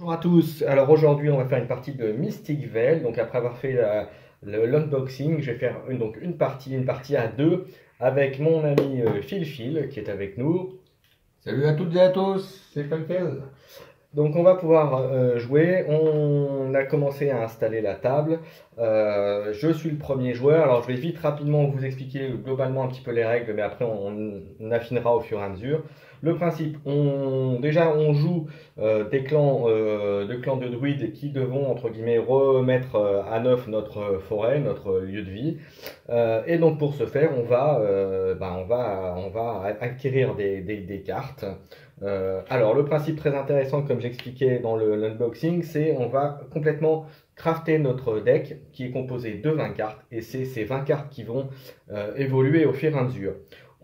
Bonjour à tous, alors aujourd'hui on va faire une partie de Mystic Vale, donc après avoir fait l'unboxing, je vais faire une partie à deux avec mon ami Phil qui est avec nous. Salut à toutes et à tous, c'est Felkel. Donc on va pouvoir jouer, on a commencé à installer la table, je suis le premier joueur, alors je vais vite rapidement vous expliquer globalement un petit peu les règles, mais après on affinera au fur et à mesure. Le principe, déjà on joue des clans, de druides qui devront entre guillemets remettre à neuf notre forêt, notre lieu de vie. Et donc pour ce faire, on va acquérir des cartes. Alors le principe très intéressant, comme j'expliquais dans l'unboxing, c'est on va complètement crafter notre deck qui est composé de 20 cartes et c'est ces 20 cartes qui vont évoluer au fur et à mesure.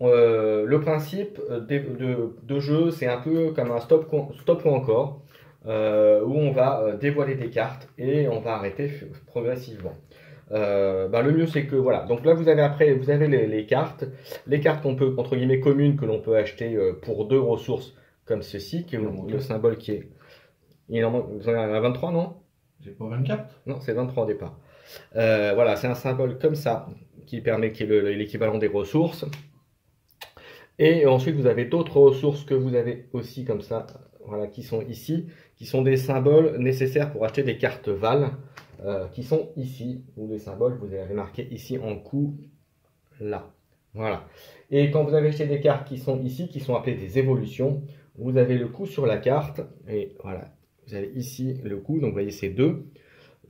Le principe de jeu, c'est un peu comme un stop ou encore, où on va dévoiler des cartes et on va arrêter progressivement. Le mieux c'est que voilà, donc là vous avez les cartes qu'on peut entre guillemets communes que l'on peut acheter pour 2 ressources comme ceci, qui est le symbole qui est, vous en avez 23 non? J'ai pas 24? Non, c'est 23 au départ. Voilà, c'est un symbole comme ça qui permet qu'il y ait l'équivalent des ressources. Et ensuite vous avez d'autres ressources que vous avez aussi comme ça, voilà, qui sont ici, qui sont des symboles nécessaires pour acheter des cartes Val. Qui sont ici, ou les symboles, vous avez marqué ici en coup, là. Voilà. Et quand vous avez acheté des cartes qui sont ici, qui sont appelées des évolutions, vous avez le coup sur la carte, et voilà, vous avez ici le coup, donc vous voyez c'est 2.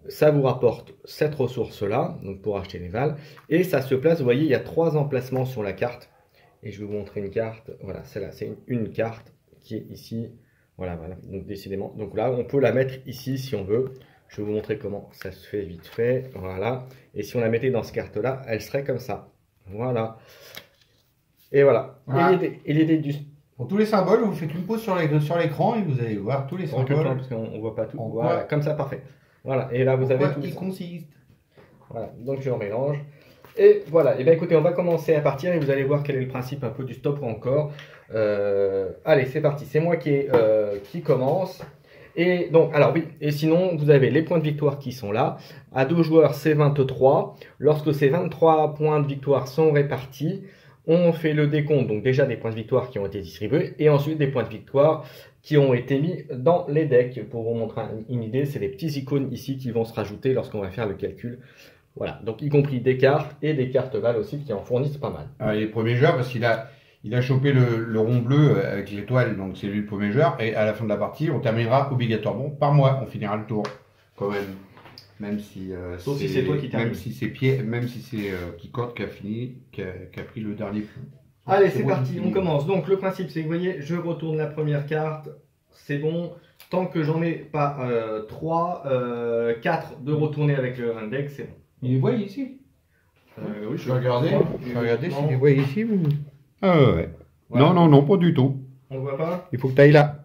Ça vous rapporte cette ressource-là, donc pour acheter les vals, et ça se place, vous voyez, il y a 3 emplacements sur la carte, et je vais vous montrer une carte, voilà, celle-là, c'est une carte qui est ici, voilà, donc décidément, donc là, on peut la mettre ici si on veut. Je vais vous montrer comment ça se fait vite fait. Voilà. Et si on la mettait dans cette carte-là, elle serait comme ça. Voilà. Et voilà. Voilà. Et l'idée du... Pour tous les symboles, vous faites une pause sur l'écran et vous allez voir tous les symboles. Parce qu'on ne voit pas tout. Voilà, comme ça, parfait. Voilà. Et là, vous avez tout. Ils consistent. Voilà. Donc, je remélange. Et voilà. Et bien, écoutez, on va commencer à partir et vous allez voir quel est le principe un peu du stop ou encore. Allez, c'est parti. C'est moi qui commence. Et donc, alors oui, et sinon, vous avez les points de victoire qui sont là. À 2 joueurs, c'est 23. Lorsque ces 23 points de victoire sont répartis, on fait le décompte, donc déjà des points de victoire qui ont été distribués, et ensuite des points de victoire qui ont été mis dans les decks. Pour vous montrer une idée, c'est les petits icônes ici qui vont se rajouter lorsqu'on va faire le calcul. Voilà, donc y compris des cartes et des cartes Val aussi qui en fournissent pas mal. Ah, les premiers joueurs, parce qu'il a chopé le rond bleu avec l'étoile, donc c'est lui le premier joueur. Et à la fin de la partie, on terminera obligatoirement par moi. On finira le tour, quand même. Même si sauf si c'est toi qui termine. Même si c'est Kikote qui a pris le dernier coup. Allez, c'est parti, on commence. Donc le principe, c'est que vous voyez, je retourne la première carte. C'est bon. Tant que j'en ai pas 3, 4 de retourner avec le index, c'est bon. Il les voit ici? Oui, je vais regarder. Je vais regarder si il les voit ici. Ah ouais. Voilà. Non, pas du tout. On ne voit pas? Il faut que tu ailles là.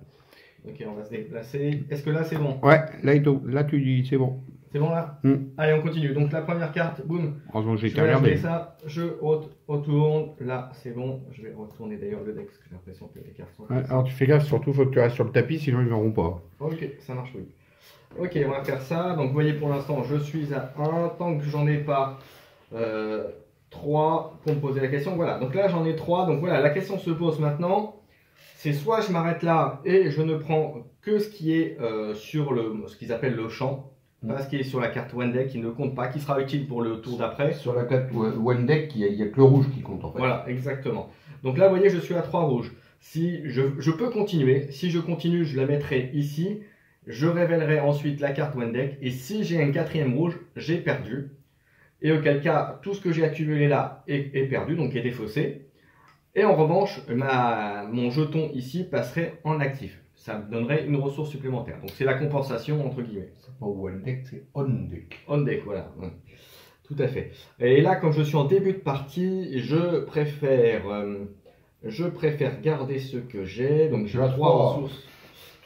Ok, on va se déplacer. Est-ce que là c'est bon? Ouais, là tu dis c'est bon. C'est bon là? Allez, on continue. Donc la première carte, boum. Heureusement que j'ai été regardé. Ça, je retourne. Là, c'est bon. Je vais retourner d'ailleurs le deck parce que j'ai l'impression que les cartes sont. Ouais, alors tu fais gaffe, surtout faut que tu restes sur le tapis, sinon ils ne verront pas. Ok, ça marche, oui. Ok, on va faire ça. Donc vous voyez pour l'instant, je suis à 1. Tant que j'en ai pas 3 pour me poser la question. Voilà, donc là j'en ai 3. Donc voilà, la question se pose maintenant. C'est soit je m'arrête là et je ne prends que ce qui est sur ce qu'ils appellent le champ, pas ce qui est sur la carte One Deck qui ne compte pas, qui sera utile pour le tour d'après. Sur la carte One Deck, il n'y a que le rouge qui compte en fait. Voilà, exactement. Donc là, vous voyez, je suis à 3 rouges. Si je peux continuer, si je continue, je la mettrai ici. Je révélerai ensuite la carte One Deck. Et si j'ai un 4e rouge, j'ai perdu. Et auquel cas, tout ce que j'ai accumulé là est perdu, donc est défaussé. Et en revanche, mon jeton ici passerait en actif. Ça me donnerait une ressource supplémentaire. Donc c'est la compensation entre guillemets. C'est pas One Deck, c'est On Deck. On Deck, voilà. Ouais. Tout à fait. Et là, comme je suis en début de partie, je préfère garder ce que j'ai. Donc j'ai 3 ressources.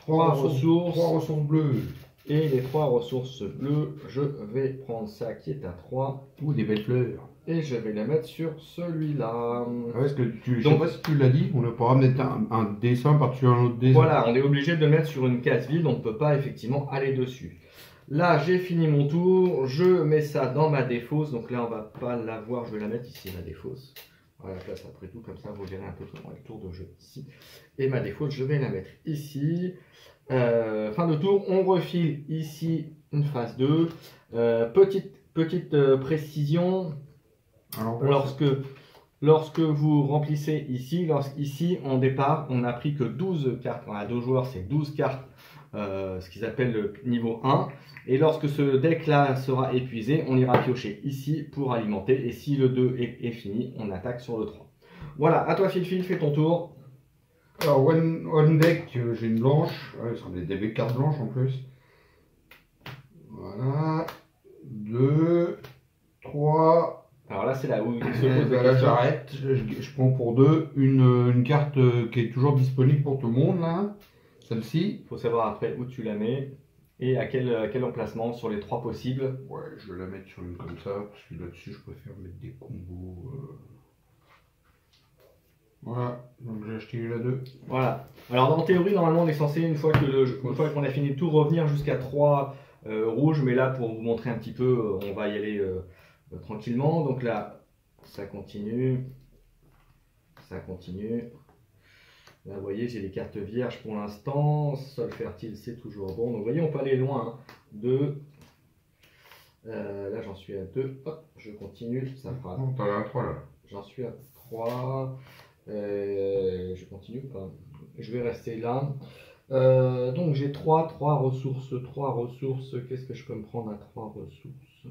3 ressources bleues. Et les 3 ressources bleues, je vais prendre ça qui est à 3. Ou des belles fleurs. Et je vais la mettre sur celui-là. Ah ouais, parce que je sais Donc- pas si tu l'as dit, on ne pourra mettre un dessin par-dessus un autre dessin. Voilà, on est obligé de le mettre sur une case vide, on ne peut pas effectivement aller dessus. Là, j'ai fini mon tour, je mets ça dans ma défausse. Donc là, on va pas la voir, je vais la mettre ici, ma défausse. Voilà, la place après tout, comme ça, vous verrez un peu comment est le tour de jeu ici. Et ma défausse, je vais la mettre ici. Fin de tour, on refile ici une phase 2. Petite précision, Alors, lorsque vous remplissez ici, ici en départ, on n'a pris que 12 cartes. On a 2 joueurs, c'est 12 cartes, ce qu'ils appellent le niveau 1. Et lorsque ce deck-là sera épuisé, on ira piocher ici pour alimenter. Et si le 2 est fini, on attaque sur le 3. Voilà, à toi Phil, fais ton tour. alors one deck, j'ai une blanche. Ouais, ce sont des belles cartes blanches en plus. Voilà. 2, 3. Alors là, c'est là où il se Et pose la là, question. j'arrête. Je prends pour 2 une carte qui est toujours disponible pour tout le monde là. Celle-ci. Il faut savoir après où tu la mets et à quel emplacement sur les 3 possibles. Ouais, je vais la mettre sur une comme ça, parce que là-dessus, je préfère mettre des combos. Voilà, donc j'ai acheté la 2. Voilà. Alors en théorie, normalement, on est censé, une fois qu'on a fini de tout, revenir jusqu'à 3 rouges. Mais là, pour vous montrer un petit peu, on va y aller tranquillement. Donc là, ça continue. Ça continue. Là, vous voyez, j'ai les cartes vierges pour l'instant. Sol fertile, c'est toujours bon. Donc vous voyez, on peut aller loin. 2. Là, j'en suis à 2. Hop, je continue. Ça fera. Non, t'en as un 3 là. J'en suis à 3. Je continue ou pas? Je vais rester là. Donc j'ai 3 ressources. 3 ressources. Qu'est-ce que je peux me prendre à 3 ressources?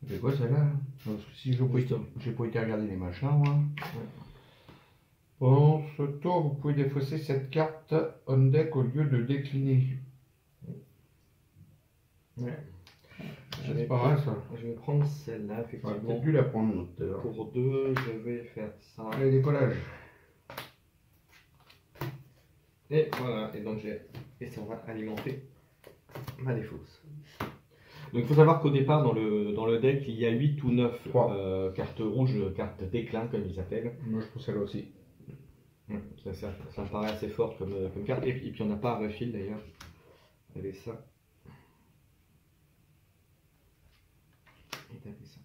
C'est quoi celle-là? Parce que si j'ai pas été regarder les machins, moi. Ouais. Pendant ce tour, vous pouvez défausser cette carte on deck au lieu de décliner. Ouais. C'est pas mal ça. Je vais prendre celle-là, J'aurais effectivement. peut-être dû la prendre tout à l'heure. Pour 2, je vais faire ça. Allez, décollage. Et voilà, et donc et ça va alimenter ma défausse. Donc il faut savoir qu'au départ, dans le deck, il y a 8 ou 9 cartes rouges, cartes déclin, comme ils appellent. Moi, je prends celle-là aussi. Ça me paraît assez fort comme carte. Et puis on n'a pas un refil d'ailleurs. Avec ça. Et taper ça.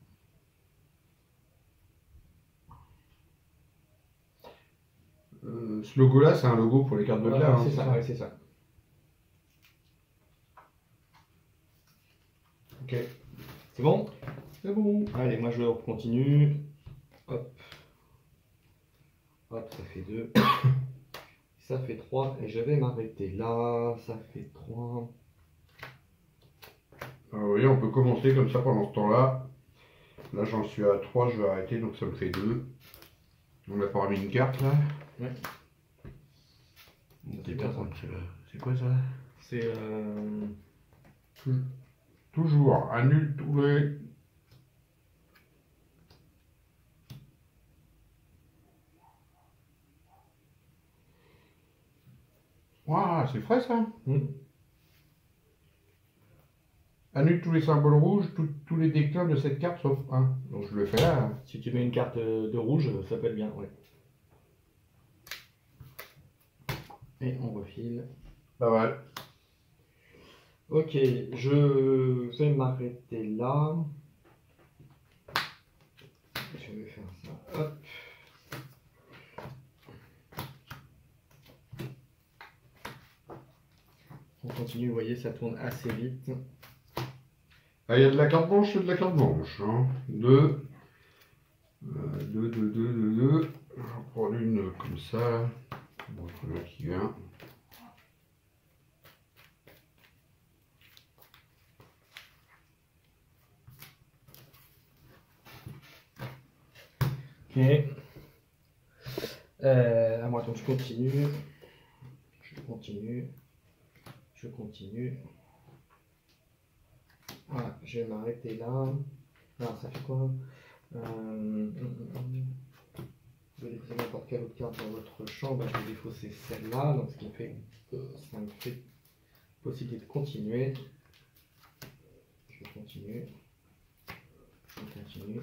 Ce logo-là, c'est un logo pour les cartes de Voilà, clair. c'est ça, ouais, c'est ça. Ok. C'est bon? C'est bon. Allez, moi je continue. Hop. Hop, ça fait 2. Ça fait 3. Et je vais m'arrêter là. Ça fait 3. Alors, vous voyez, on peut commencer comme ça pendant ce temps-là. Là, j'en suis à 3, je vais arrêter, donc ça me fait 2. On a pas mis une carte là. Ouais. C'est quoi ça? C'est Toujours, annule tous les. Waouh, c'est frais ça. Annule tous les symboles rouges, tous les déclins de cette carte sauf 1. Donc je le fais là. Si tu mets une carte de rouge, ça peut être bien, ouais. Et on refile. Pas mal. Ok, je vais m'arrêter là. Je vais faire ça. Hop. On continue, vous voyez, ça tourne assez vite. Ah, il y a de la carte blanche et de la carte blanche. Hein. 2. 2. Je vais en prendre une comme ça. L'autre là qui vient. Ok. À moi, donc je continue. Je continue. Voilà, je vais m'arrêter là. Alors, ça fait quoi? Vous pouvez déposer n'importe quelle autre carte dans votre champ. Bah, je vais défausser celle-là. Donc, ce qui fait que ça me fait possibilité de continuer. Je vais continuer. continue.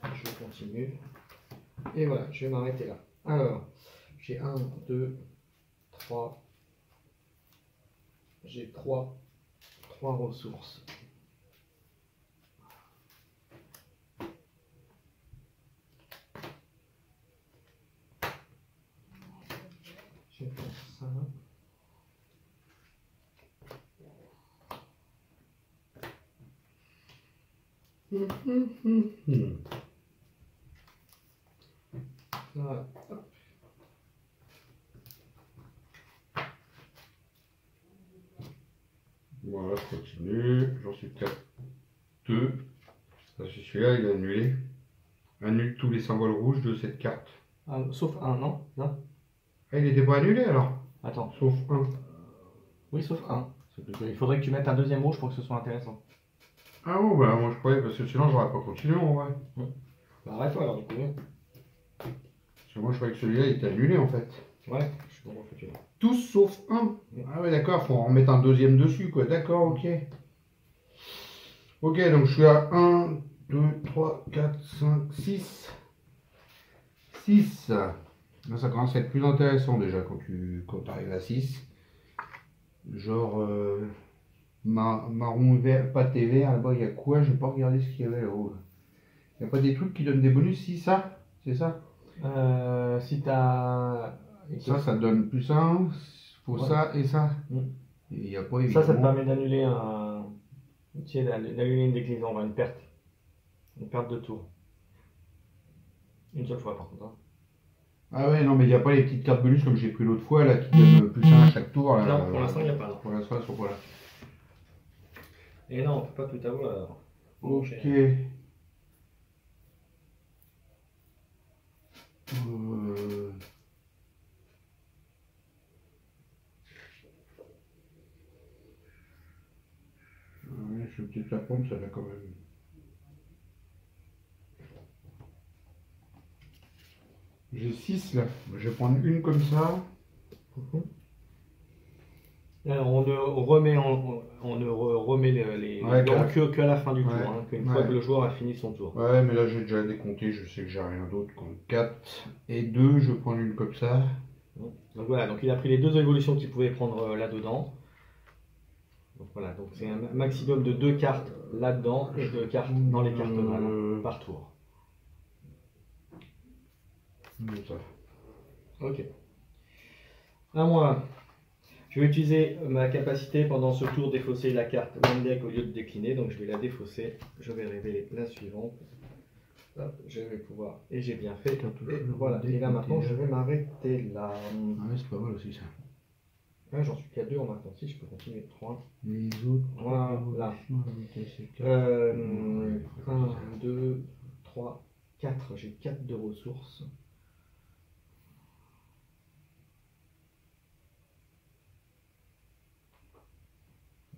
Je continue. Et voilà, je vais m'arrêter là. Alors, j'ai 1, 2, 3. J'ai 3 ressources. Je vais faire ça. Voilà. Hop. Voilà, je continue. J'en suis 4, 2. Celui-là, il est annulé. Annule tous les symboles rouges de cette carte. Ah, sauf un, non? Non. Ah, il n'était pas annulé alors? Attends. Sauf un. Oui, sauf un. Il faudrait que tu mettes un deuxième rouge pour que ce soit intéressant. Ah bon, bah moi je croyais, parce que sinon j'aurais pas continué en vrai. Bah, arrête-toi alors, du coup. Parce que moi je croyais que celui-là il était annulé en fait. Ouais, je suis bon, refoutu. Tous sauf un. Ah ouais, d'accord, faut en remettre un deuxième dessus quoi. D'accord, ok. Ok, donc je suis à 1, 2, 3, 4, 5, 6. 6. Là, ça commence à être plus intéressant déjà quand tu arrives à 6. Genre marron vert, pâté vert, là-bas il y a quoi? J'ai pas regardé ce qu'il y avait là-haut. Il n'y a pas des trucs qui donnent des bonus? Si, ça? C'est ça? Si t'as. Ça donne plus 1. Faut Ouais. ça et ça. Et il y a pas évidemment. Ça te permet d'annuler un. Tu sais, d'annuler une déclinaison, enfin, une perte. Une perte de tour. Une seule fois par contre. Hein. Ah ouais, non, mais il n'y a pas les petites cartes bonus comme j'ai pris l'autre fois là qui donnent plus 1 à chaque tour. Là, Non, pour l'instant il n'y a pas. Non. Pour l'instant, elles sont pas là. Et non, on peut pas tout avoir. Ok. Ouais, je vais peut-être la prendre, ça là quand même. J'ai 6 là. Je vais prendre une comme ça. Alors, on ne remet les Ouais, blancs que à la fin du tour, ouais, hein, qu'une fois que le joueur a fini son tour. Ouais, mais là j'ai déjà décompté, je sais que j'ai rien d'autre. 4 et 2, je vais prendre une comme ça. Donc voilà, donc il a pris les deux évolutions qu'il pouvait prendre là-dedans. Donc voilà, donc c'est un maximum de 2 cartes là-dedans et 2 cartes dans les cartes vraies par tour. Ça. Ok. À moi. Je vais utiliser ma capacité pendant ce tour défausser la carte One Deck au lieu de décliner, donc je vais la défausser. Je vais révéler la suivante. Hop, je vais pouvoir, et j'ai bien fait. Et voilà, et là maintenant je vais m'arrêter là. Ah ouais, c'est pas mal aussi ça. Ah, j'en suis qu'à 2 en maintenant, si je peux continuer 3. Les autres, voilà. 1, 2, 3, 4. J'ai 4 de ressources.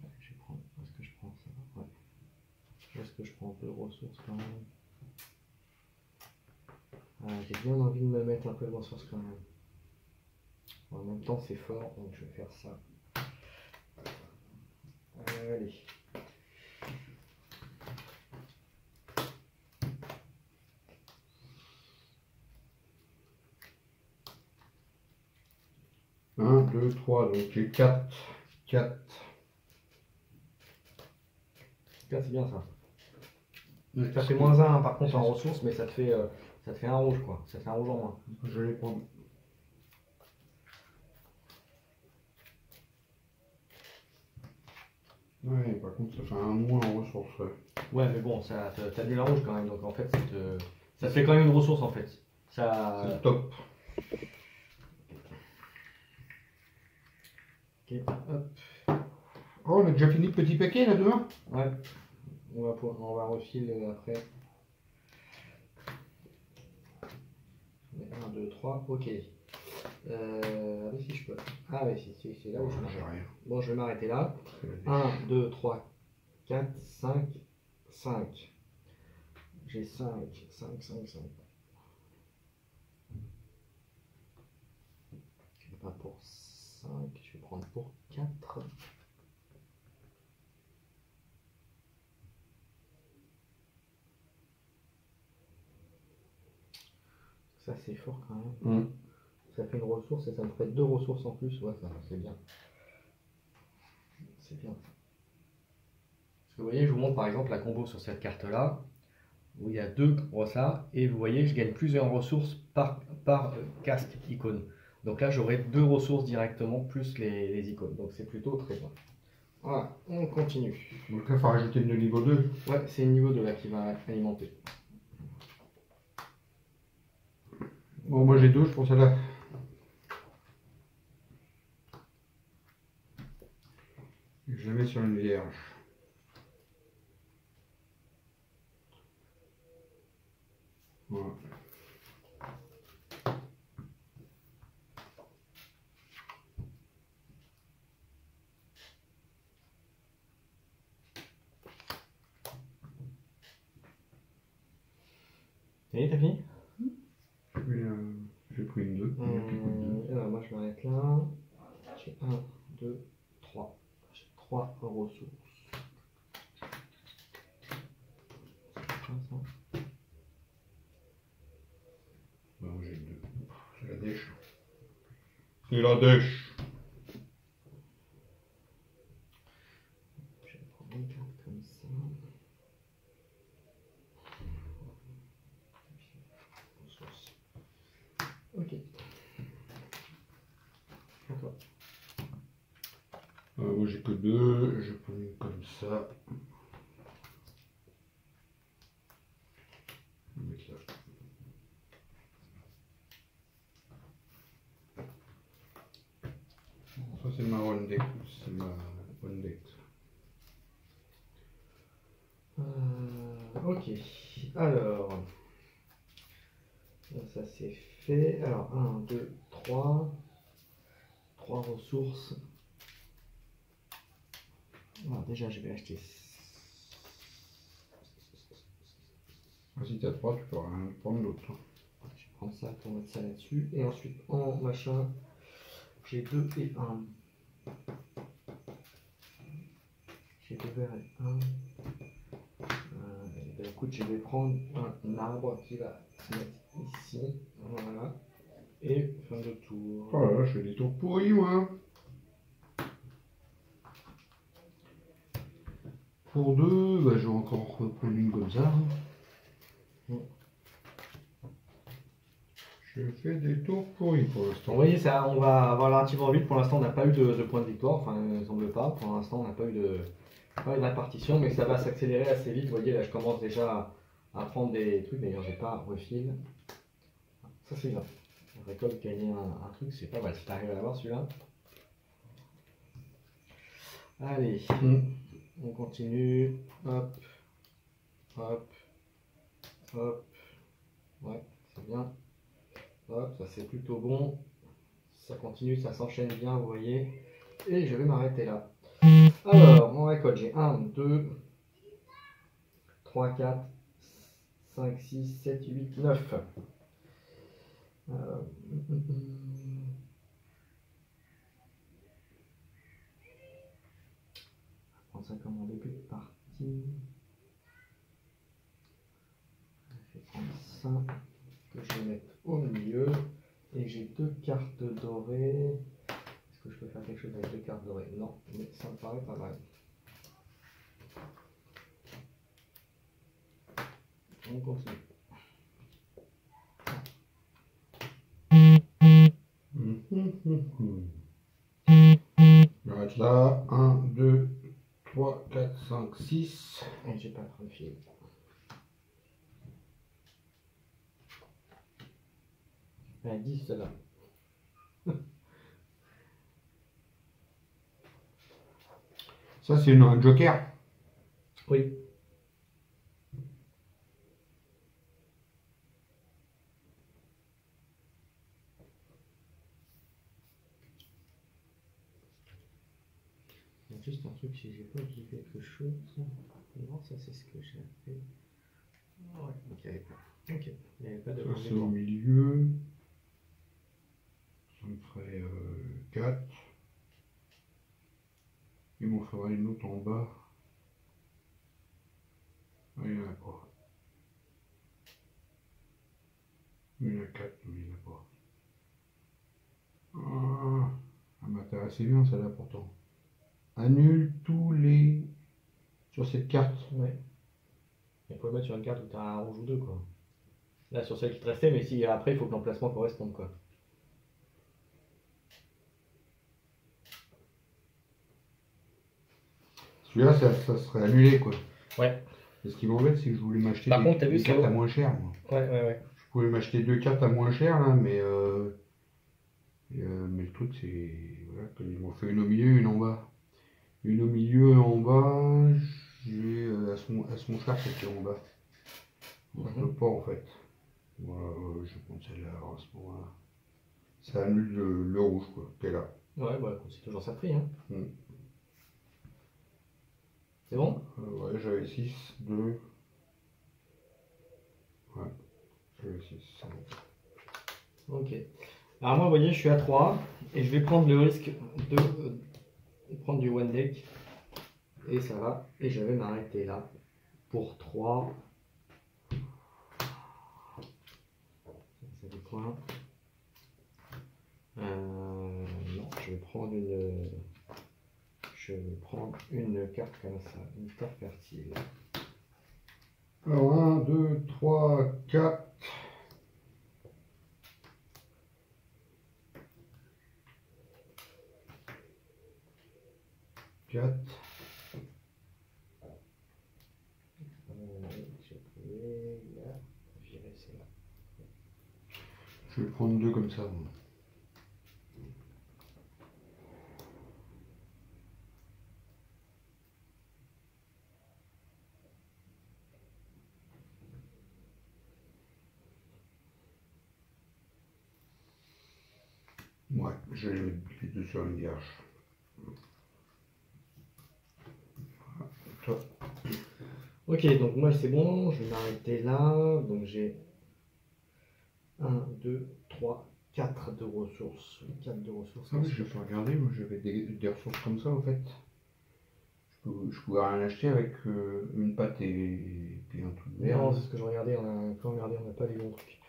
Est-ce que je prends ça? Ouais. Est-ce que je prends 2 ressources quand même? J'ai bien envie de me mettre un peu de ressources quand même. En même temps c'est fort, donc je vais faire ça. Allez. Un, 2, 3, donc j'ai 4. 4. C'est bien ça. Ouais, Ça fait moins 1 par contre en ressources, mais ça te fait un rouge quoi. Ça te fait un rouge en moins. Je vais les prendre. Ouais, par contre, ça fait un moins en ressources. Ouais, mais bon, ça t'annule un rouge quand même, donc en fait, ça te fait quand même une ressource en fait. Ça... C'est top. Ok, hop. Oh, on a déjà fini le petit paquet là demain? Ouais, on va refiler après. 1, 2, 3, ok. Si je peux. Ah oui, c'est là où je m'arrête. Rien. Bon, je vais m'arrêter là. 1, 2, 3, 4, 5, 5. J'ai 5, 5, 5, 5. Je vais pas pour 5, je vais prendre pour 4. Ça c'est fort quand même. Mm. Ça fait une ressource et ça me ferait 2 ressources en plus. Ouais, ça c'est bien. C'est bien. Parce que vous voyez, je vous montre par exemple la combo sur cette carte-là, où il y a 2 ça, et vous voyez, je gagne plusieurs ressources par casque icône. Donc là, j'aurai 2 ressources directement, plus les icônes. Donc c'est plutôt très bien. Voilà, on continue. Donc là, il faut rajouter une de niveau 2. Ouais, c'est le niveau 2 là qui va alimenter. Bon, moi j'ai 2, je pense à là. Je la mets sur une vierge. Voilà. Et t'as fini? J'ai pris une 2. Alors moi je m'arrête là. J'ai 1, 2, 3. J'ai 3 ressources. C'est bien ça. Moi j'ai 2. C'est la dèche. C'est la dèche. Je vais prendre une carte comme ça. Ressources. Ok. À toi. Moi j'ai que 2. Je prends une comme ça. Je vais mettre là. Ça c'est ma one deck. C'est ma one deck. Ok. Alors. Ça c'est fait. Alors 1, 2, 3. 3 ressources. Alors déjà je vais acheter. Si t'as 3, tu peux rien prendre l'autre. Je vais prendre ça pour mettre ça là-dessus. Et ensuite en machin, j'ai 2 et 1. J'ai 2 verres et 1. Ben, écoute, je vais prendre un arbre qui va se mettre ici. Voilà. Et fin de tour. Oh là là, je fais des tours pourris moi. Pour 2, bah, je vais encore reprendre une comme ça. Je fais des tours pourris pour l'instant. Vous voyez, ça, on va avoir relativement vite. Pour l'instant, on n'a pas eu de point de victoire. Enfin, il ne semble pas. Pour l'instant, on n'a pas eu de répartition, mais ça va s'accélérer assez vite. Vous voyez, là, je commence déjà à prendre des trucs. D'ailleurs, j'ai pas refil. Ça, c'est bien. On récolte gagner un truc, c'est pas mal. Si tu arrives à l'avoir celui-là. Allez, on continue. Hop, hop, hop. Ouais, c'est bien. Hop, ça c'est plutôt bon. Ça continue, ça s'enchaîne bien, vous voyez. Et je vais m'arrêter là. Alors, mon récolte, j'ai 1, 2, 3, 4, 5, 6, 7, 8, 9. Je vais prendre ça comme en début de partie. Je vais prendre ça, que je vais mettre au milieu. Et j'ai 2 cartes dorées. Est-ce que je peux faire quelque chose avec 2 cartes dorées? Non, mais ça me paraît pas mal. On continue. Je vais être là. 1, 2, 3, 4, 5, 6. Et j'ai pas trop de fil. Elle 10 là. Ça, c'est un joker. Oui. Il y a juste un truc, si j'ai pas oublié quelque chose. Non, ça c'est ce que j'ai fait. Ouais, ok. Ok. Il n'y avait pas de Ça, c'est au milieu. Ça me ferait 4. Il m'en faudrait une autre en bas. Ah, il n'y en a pas. Il y en a 4, non, il n'y en a pas. Ah, elle m'intéressait bien celle-là pourtant. Annule tous les. Sur cette carte. Ouais. Il faut le mettre sur une carte où tu as un rouge ou deux, quoi. Là, sur celle qui te restait, mais si après, il faut que l'emplacement corresponde, quoi. Celui-là, ça serait annulé quoi. Ouais. Et ce qui m'embête, c'est que je voulais m'acheter Par contre, t'as vu, des cartes à moins cher, moi. Ouais. Je pouvais m'acheter 2 cartes à moins cher, là, mais le truc, c'est. Voilà, ils m'ont fait une au milieu, une en bas. Une au milieu, en bas. J'ai à son cher, c'était en bas. Donc, je peux pas, en fait. Voilà, je vais prendre celle-là alors, à ce moment-là. Ça annule le rouge, quoi, qui est là. Ouais, bah, c'est toujours ça de prix, hein. Mm. C'est bon? Ouais, j'avais 6, 2. Ouais, j'avais 6, c'est bon. Ok. Alors moi, vous voyez, je suis à 3 et je vais prendre le risque de prendre du one deck. Et ça va. Et je vais m'arrêter là pour 3. Ça fait quoi? Non, je vais prendre une. Je vais prendre une carte comme ça, une terre fertile. Alors 1, 2, 3, 4. 4. J'ai trouvé là. Virer, c'est là. Je vais prendre 2 comme ça. Moi. Ouais, je vais mettre les 2 sur une vierge. Toi. Ok, donc moi c'est bon, je vais m'arrêter là. Donc j'ai 1, 2, 3, 4 de ressources. 4 de ressources. Ah oui, je peux regarder, moi j'avais des ressources comme ça en fait. Je pouvais rien acheter avec une pâte et puis un truc vert. Non, c'est ce que je regardais, on n'a pas les bons trucs.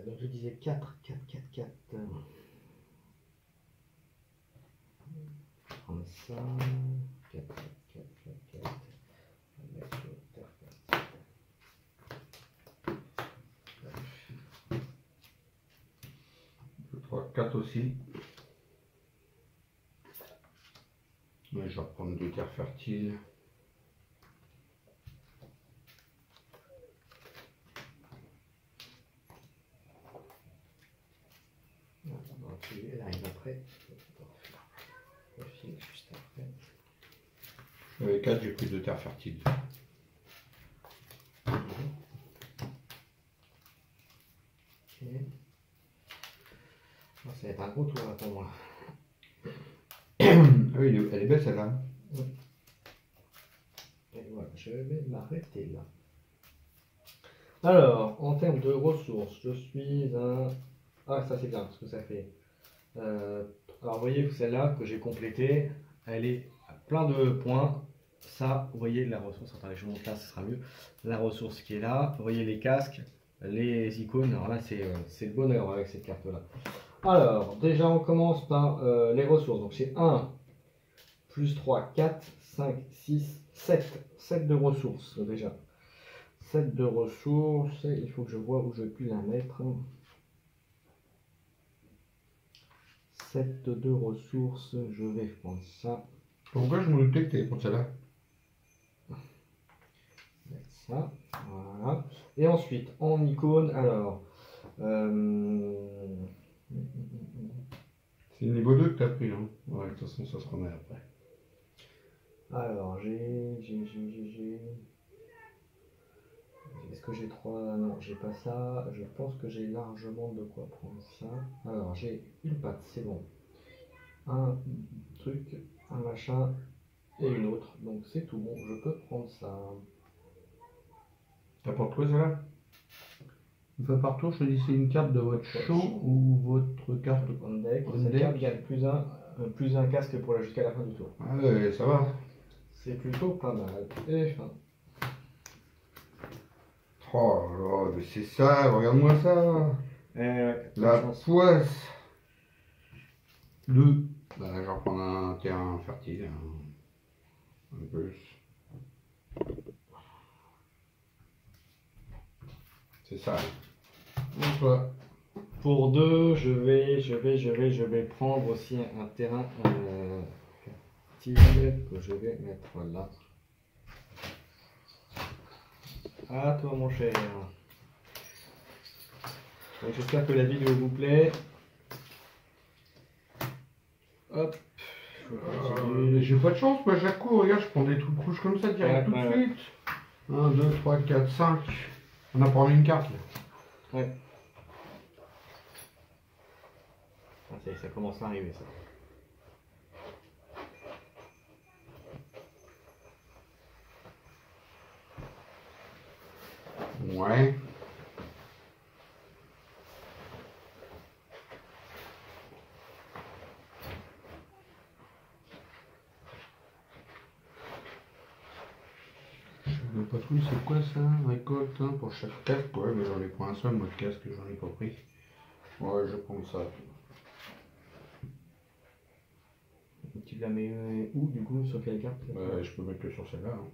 Donc je disais 4, 4, 4, 4. Prendre ça. 4, 4, 4, 4, 4. On va mettre sur terre fertile. 2, 3, 4 aussi. Ouais, je vais reprendre 2 terres fertiles. Elle arrive après. Le fil juste après. Avec 4, j'ai pris 2 terres fertiles. Ok. Ça va être un gros tour là pour moi. Ah oui, elle est belle celle-là. Et voilà, je vais m'arrêter là. Alors, en termes de ressources, je suis un. Ah, ça c'est bien, parce que ça fait. Alors, vous voyez que celle-là que j'ai complétée, elle est à plein de points. Ça, vous voyez la ressource. Attendez, je monte là, ce sera mieux. La ressource qui est là. Vous voyez les casques, les icônes. Alors là, c'est le bonheur avec cette carte-là. Alors, déjà, on commence par les ressources. Donc, c'est 1, plus 3, 4, 5, 6, 7. 7 de ressources, déjà. 7 de ressources. Il faut que je vois où je puis la mettre. 7 de ressources. Je vais prendre ça. Pourquoi je me doutais que tu allais prendre celle-là? Mettre ça. Voilà. Et ensuite, en icône, alors. C'est le niveau 2 que tu as pris, hein? Ouais, de toute façon, ça se remet après. Alors, Est-ce que j'ai 3? Non, j'ai pas ça. Je pense que j'ai largement de quoi prendre ça. Alors, j'ai une patte, c'est bon. Un truc, un machin et une autre. Donc, c'est tout bon. Je peux prendre ça. T'apportes quoi celle-là? Une fois par tour, choisissez une carte de votre show ou votre carte On deck. on Cette deck. carte gagne plus un casque pour jusqu'à la fin du tour. Ah ouais, ça va. C'est plutôt pas mal. Et fin. Oh là là, mais c'est ça, regarde-moi ça. Ouais, La chance. poisse. 2. Bah, je vais reprendre un terrain fertile. Un plus. C'est ça. Donc, toi. Pour 2, je vais prendre aussi un terrain fertile que je vais mettre là. À toi mon cher. Donc, j'espère que la vidéo vous plaît. Hop. Je continue. J'ai pas de chance, moi, chaque coup, regarde, je prends des trucs rouges comme ça direct Ouais, tout de ouais. suite. 1, 2, 3, 4, 5. On a pas mis une carte là. Ouais. Ah, ça commence à arriver ça. Ouais. Je sais pas trop, c'est quoi ça? Récolte hein, pour chaque casque. Ouais, mais j'en ai pris un seul, moi, de casque, j'en ai pas pris. Ouais, je prends ça. Tu la mets où du coup? Sur quelle carte? Je peux mettre que sur celle-là. Hein.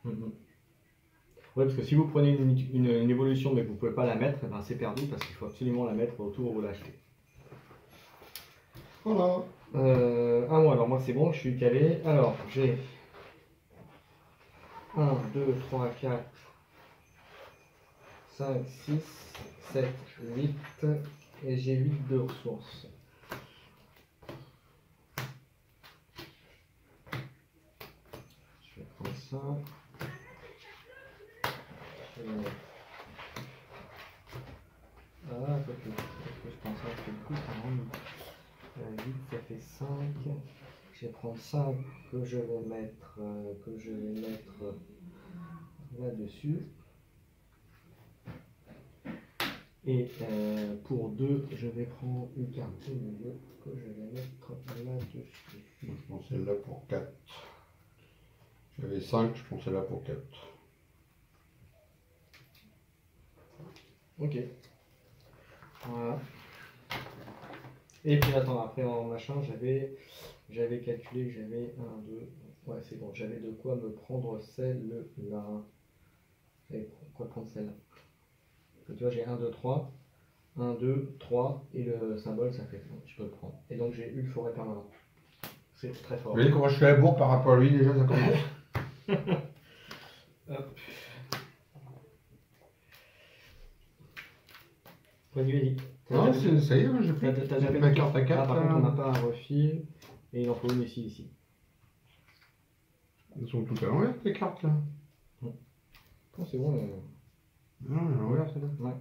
Mhm. Ouais, parce que si vous prenez une évolution mais que vous ne pouvez pas la mettre, eh ben c'est perdu parce qu'il faut absolument la mettre autour où vous l'achetez. Voilà. Ah moi, alors moi c'est bon, je suis calé. Alors j'ai 1, 2, 3, 4, 5, 6, 7, 8 et j'ai 8 de ressources. Je vais prendre ça. Je vais mettre... Ah, quoi que je pense que c'est beaucoup quand même. 8 ça fait 5. Je vais prendre 5 que je vais mettre, là-dessus. Et pour 2, je vais prendre une carte au milieu que je vais mettre là-dessus. Je prends celle-là pour 4. J'avais 5, je prends celle-là pour 4. Ok. Voilà. Et puis attends, après en machin, j'avais calculé que j'avais 1, 2. Ouais, c'est bon, j'avais de quoi me prendre celle-là. Et pourquoi prendre celle-là? Tu vois, j'ai 1, 2, 3. 1, 2, 3. Et le symbole, ça fait. Donc, je peux le prendre. Et donc, j'ai eu le forêt permanent. C'est très fort. Vous voyez comment je fais la bourre par rapport à lui déjà, ça commence. Hop. Vas-y. Non, ça y est, j'ai pris T'as déjà fait ma carte à 4. Ah, par contre, on n'a pas un refil. Et il en faut une ici. Elles sont toutes à l'envers, tes cartes là. Non, c'est bon. Non, à l'envers, celle-là. Ouais.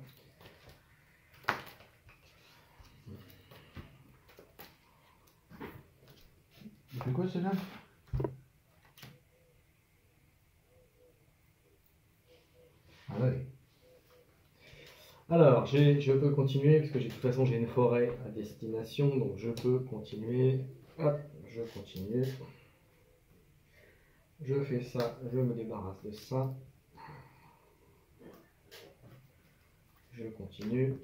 C'est quoi celle-là? Ah ouais. Alors, je peux continuer, parce que de toute façon j'ai une forêt à destination, donc je peux continuer. Hop, je continue. Je fais ça, je me débarrasse de ça. Je continue.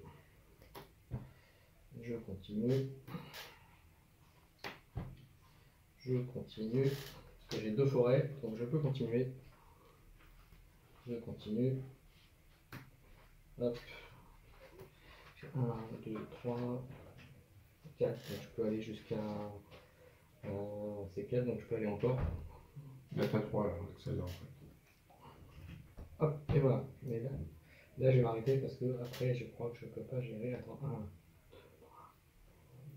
Je continue. Je continue. Parce que j'ai 2 forêts, donc je peux continuer. Je continue. Hop. 1, 2, 3, 4. Je peux aller jusqu'à. C'est 4, donc je peux aller encore. Là, t'as 3 là, celle-là en fait. Hop, et voilà. Mais là je vais m'arrêter parce que après je crois que je peux pas gérer. Attends,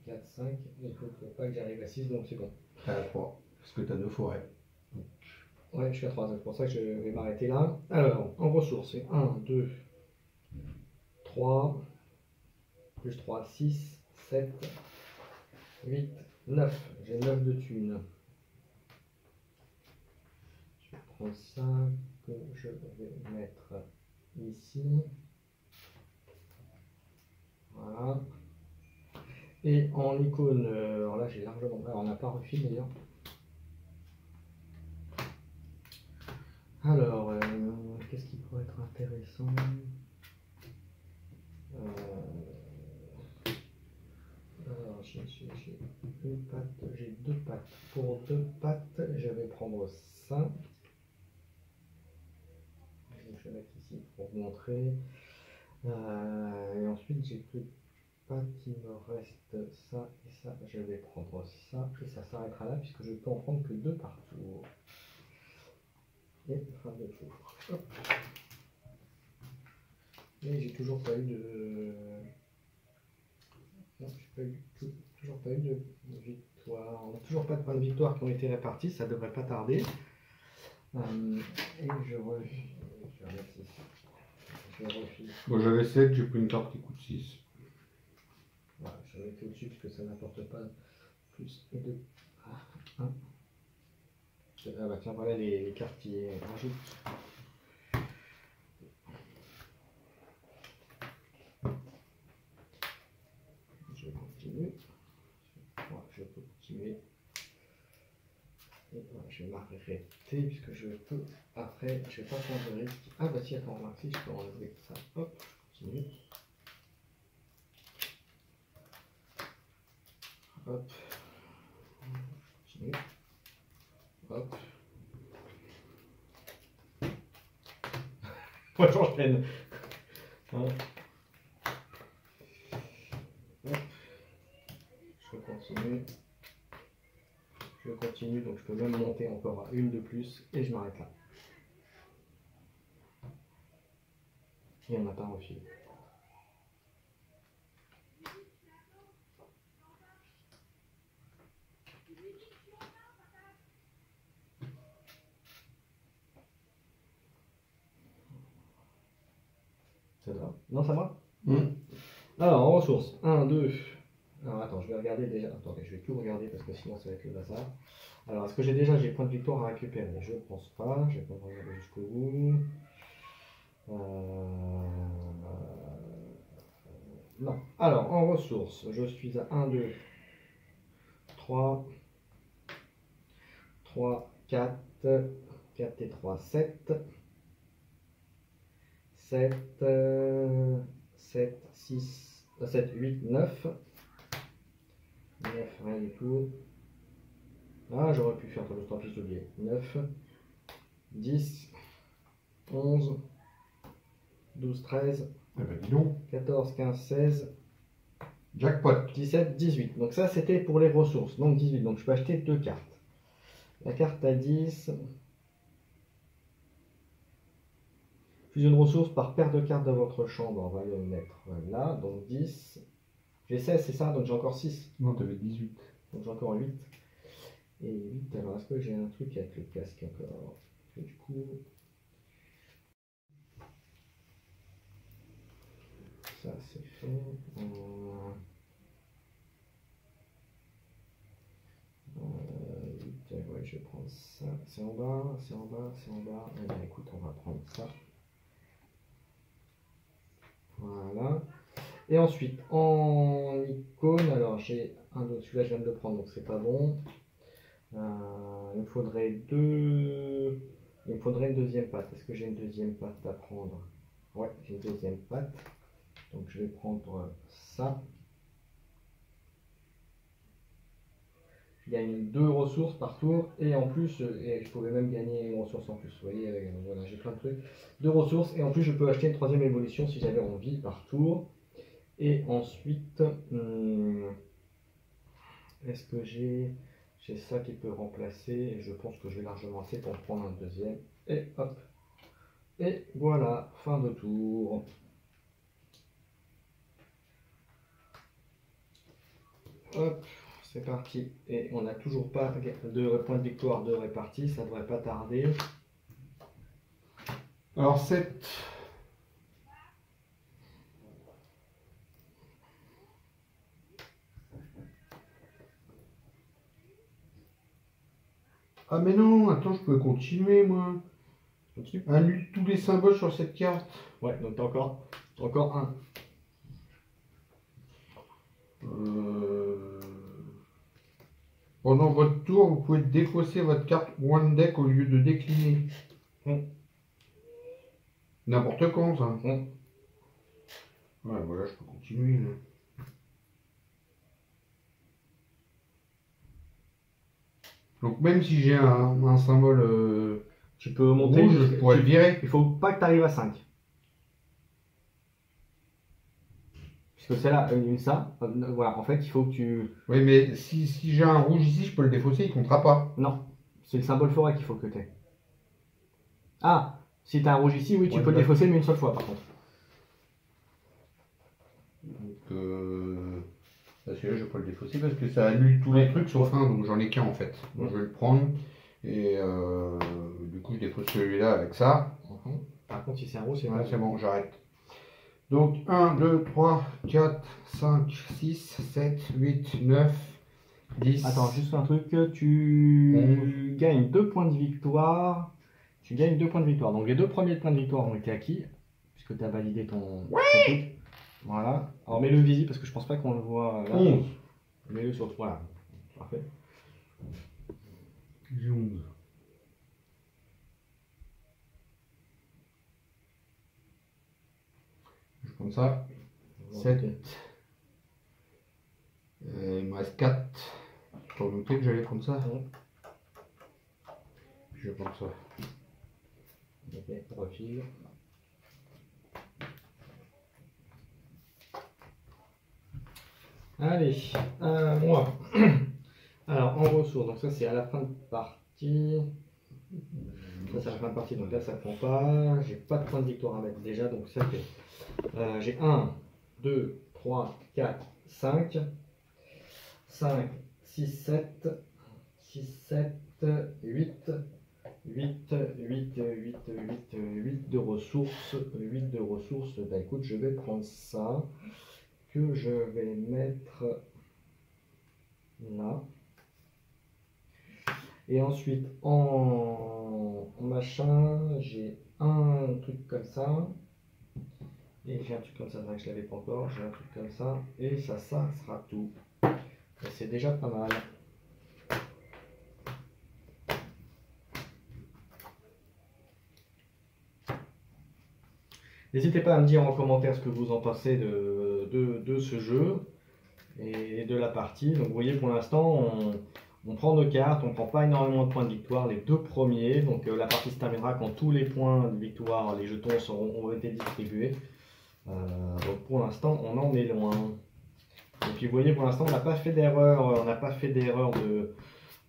1, 4, 5. Il faut pas que j'arrive à 6, donc c'est bon. T'as 3, parce que t'as 2 forêts. Ouais, je suis à 3, c'est pour ça que je vais m'arrêter là. Alors, en ressources, c'est 1, 2, 3, plus 3, 6, 7, 8, 9. J'ai 9 de thunes. Je vais prendre ça que je vais mettre ici. Voilà. Et en icône, alors là j'ai largement. Alors on n'a pas refil d'ailleurs. Alors, qu'est-ce qui pourrait être être intéressant. Alors, j'ai une patte, j'ai deux pattes. Pour deux pattes, je vais prendre ça. Je vais mettre ici pour vous montrer. Et ensuite, j'ai plus de pattes. Il me reste ça et ça. Je vais prendre ça et ça s'arrêtera là puisque je peux en prendre que deux par tour. Et fin de tour. Hop. Et j'ai toujours pas eu de. Non, toujours pas eu de victoire. On n'a toujours pas de points de victoire qui ont été répartis, ça devrait pas tarder. Et je refile. Bon, j'avais 7, j'ai pris une carte qui coûte 6. Voilà, je vais mettre au-dessus parce que ça n'apporte pas plus de 1. Ah bah tiens, voilà les cartes qui rajoutent. Je vais continuer. Voilà, je peux continuer. Et voilà, je vais m'arrêter puisque je peux. Après, je vais pas prendre de risque. Ah bah si, attends, si je peux enlever ça. Hop, je continue. Hop. Je continue. Hop. Moi j'enchaîne. Hop. Hop. Je continue. Je continue, donc je peux même monter encore à une de plus et je m'arrête là. Et on n'a pas refilé. Ça va? Non, ça va? Alors, en ressources, 1, 2. Alors, attends, je vais regarder déjà. Attendez, je vais tout regarder parce que sinon ça va être le bazar. Alors, est-ce que j'ai déjà, j'ai le point de victoire à récupérer? Je ne pense pas. Je vais pas regarder jusqu'au bout. Non. Alors, en ressources, je suis à 1, 2, 3, 4, 4 et 3, 7. 7, 6, 7, 8, 9. 9, rien du tout. Ah, j'aurais pu faire, tant pis, j'ai oublié. 9, 10, 11, 12, 13, Eh ben dis donc. 14, 15, 16, Jackpot. 17, 18. Donc ça, c'était pour les ressources. Donc 18. Donc je peux acheter deux cartes. La carte à 10. Plus une ressource par paire de cartes de votre chambre. On va le mettre là. Donc 10. J'ai 16, c'est ça? Donc j'ai encore 6. Non, t'avais 18. Donc j'ai encore 8. Et 8, alors est-ce que j'ai un truc avec le casque encore? Et du coup, ça c'est fait. 8, ouais, je vais prendre ça. C'est en bas, c'est en bas, c'est en bas. Eh bien écoute, on va prendre ça. Voilà. Et ensuite, en icône, alors j'ai un autre, celui-là je viens de le prendre, donc c'est pas bon. Il me faudrait deux. Il me faudrait une deuxième patte. Est-ce que j'ai une deuxième patte à prendre? Ouais, j'ai une deuxième patte. Donc je vais prendre ça. Il y a deux ressources par tour et en plus, et je pouvais même gagner une ressource en plus. Vous voyez, voilà, j'ai plein de trucs. Deux ressources et en plus je peux acheter une troisième évolution si j'avais envie par tour. Et ensuite, est-ce que j'ai ça qui peut remplacer? Et je pense que je vais largement assez pour prendre un deuxième. Et hop. Et voilà, fin de tour. Hop, c'est parti. Et on n'a toujours pas de points de victoire de répartis, ça devrait pas tarder. Alors 7. Ah mais non, attends, je peux continuer moi. Continue. Annule tous les symboles sur cette carte. Ouais, donc t'as encore un. Pendant votre tour, vous pouvez défausser votre carte One Deck au lieu de décliner. N'importe quand, ça. Mm. Ouais, voilà, je peux continuer. Là. Donc, même si j'ai un symbole Tu peux monter. rouge, je pourrais le virer. Il faut pas que tu arrives à 5. Puisque c'est là, une ça. Voilà, en fait, il faut que tu. Oui, mais si j'ai un rouge ici, je peux le défausser, il comptera pas. Non, c'est le symbole forêt qu'il faut que tu aies. Ah, si tu as un rouge ici, oui, tu Ouais, peux le défausser, mais une seule fois par contre. Donc, parce que là, je vais pas le défausser parce que ça annule tous les trucs sauf un, donc j'en ai qu'un en fait. Donc, je vais le prendre et du coup, je défausse celui-là avec ça. Par contre, si c'est un rouge, c'est Ouais, pas. c'est bon, j'arrête. Donc 1, 2, 3, 4, 5, 6, 7, 8, 9, 10. Attends, juste un truc, tu gagnes 2 points de victoire. Tu gagnes 2 points de victoire. Donc les 2 premiers points de victoire ont été acquis, puisque tu as validé ton truc. Voilà. Alors mets-le visible parce que je pense pas qu'on le voit là. 11. Mets-le sur. Voilà. Parfait. J'ai 11. Je prends ça. 7. Il me reste 4. Je peux noter que j'allais prendre ça. Je vais prendre ça. Ok, refile. Allez, moi. Alors, en ressources, donc ça c'est à la fin de partie. Ça c'est à la fin de partie, donc là ça prend pas. J'ai pas de point de victoire à mettre déjà, donc ça fait. J'ai 1, 2, 3, 4, 5. 5, 6, 7. 6, 7, 8. 8 de ressources. 8 de ressources. Bah écoute, je vais prendre ça. Que je vais mettre là. Et ensuite, en machin, j'ai un truc comme ça. Et j'ai un truc comme ça, c'est vrai que je l'avais pas encore. J'ai un truc comme ça. Et ça sera tout. Et c'est déjà pas mal. N'hésitez pas à me dire en commentaire ce que vous en pensez de ce jeu et de la partie. Donc vous voyez pour l'instant on prend nos cartes, on ne prend pas énormément de points de victoire, les 2 premiers. Donc la partie se terminera quand tous les points de victoire, les jetons auront été distribués. Donc pour l'instant on en est loin. Et puis vous voyez pour l'instant on n'a pas fait d'erreur,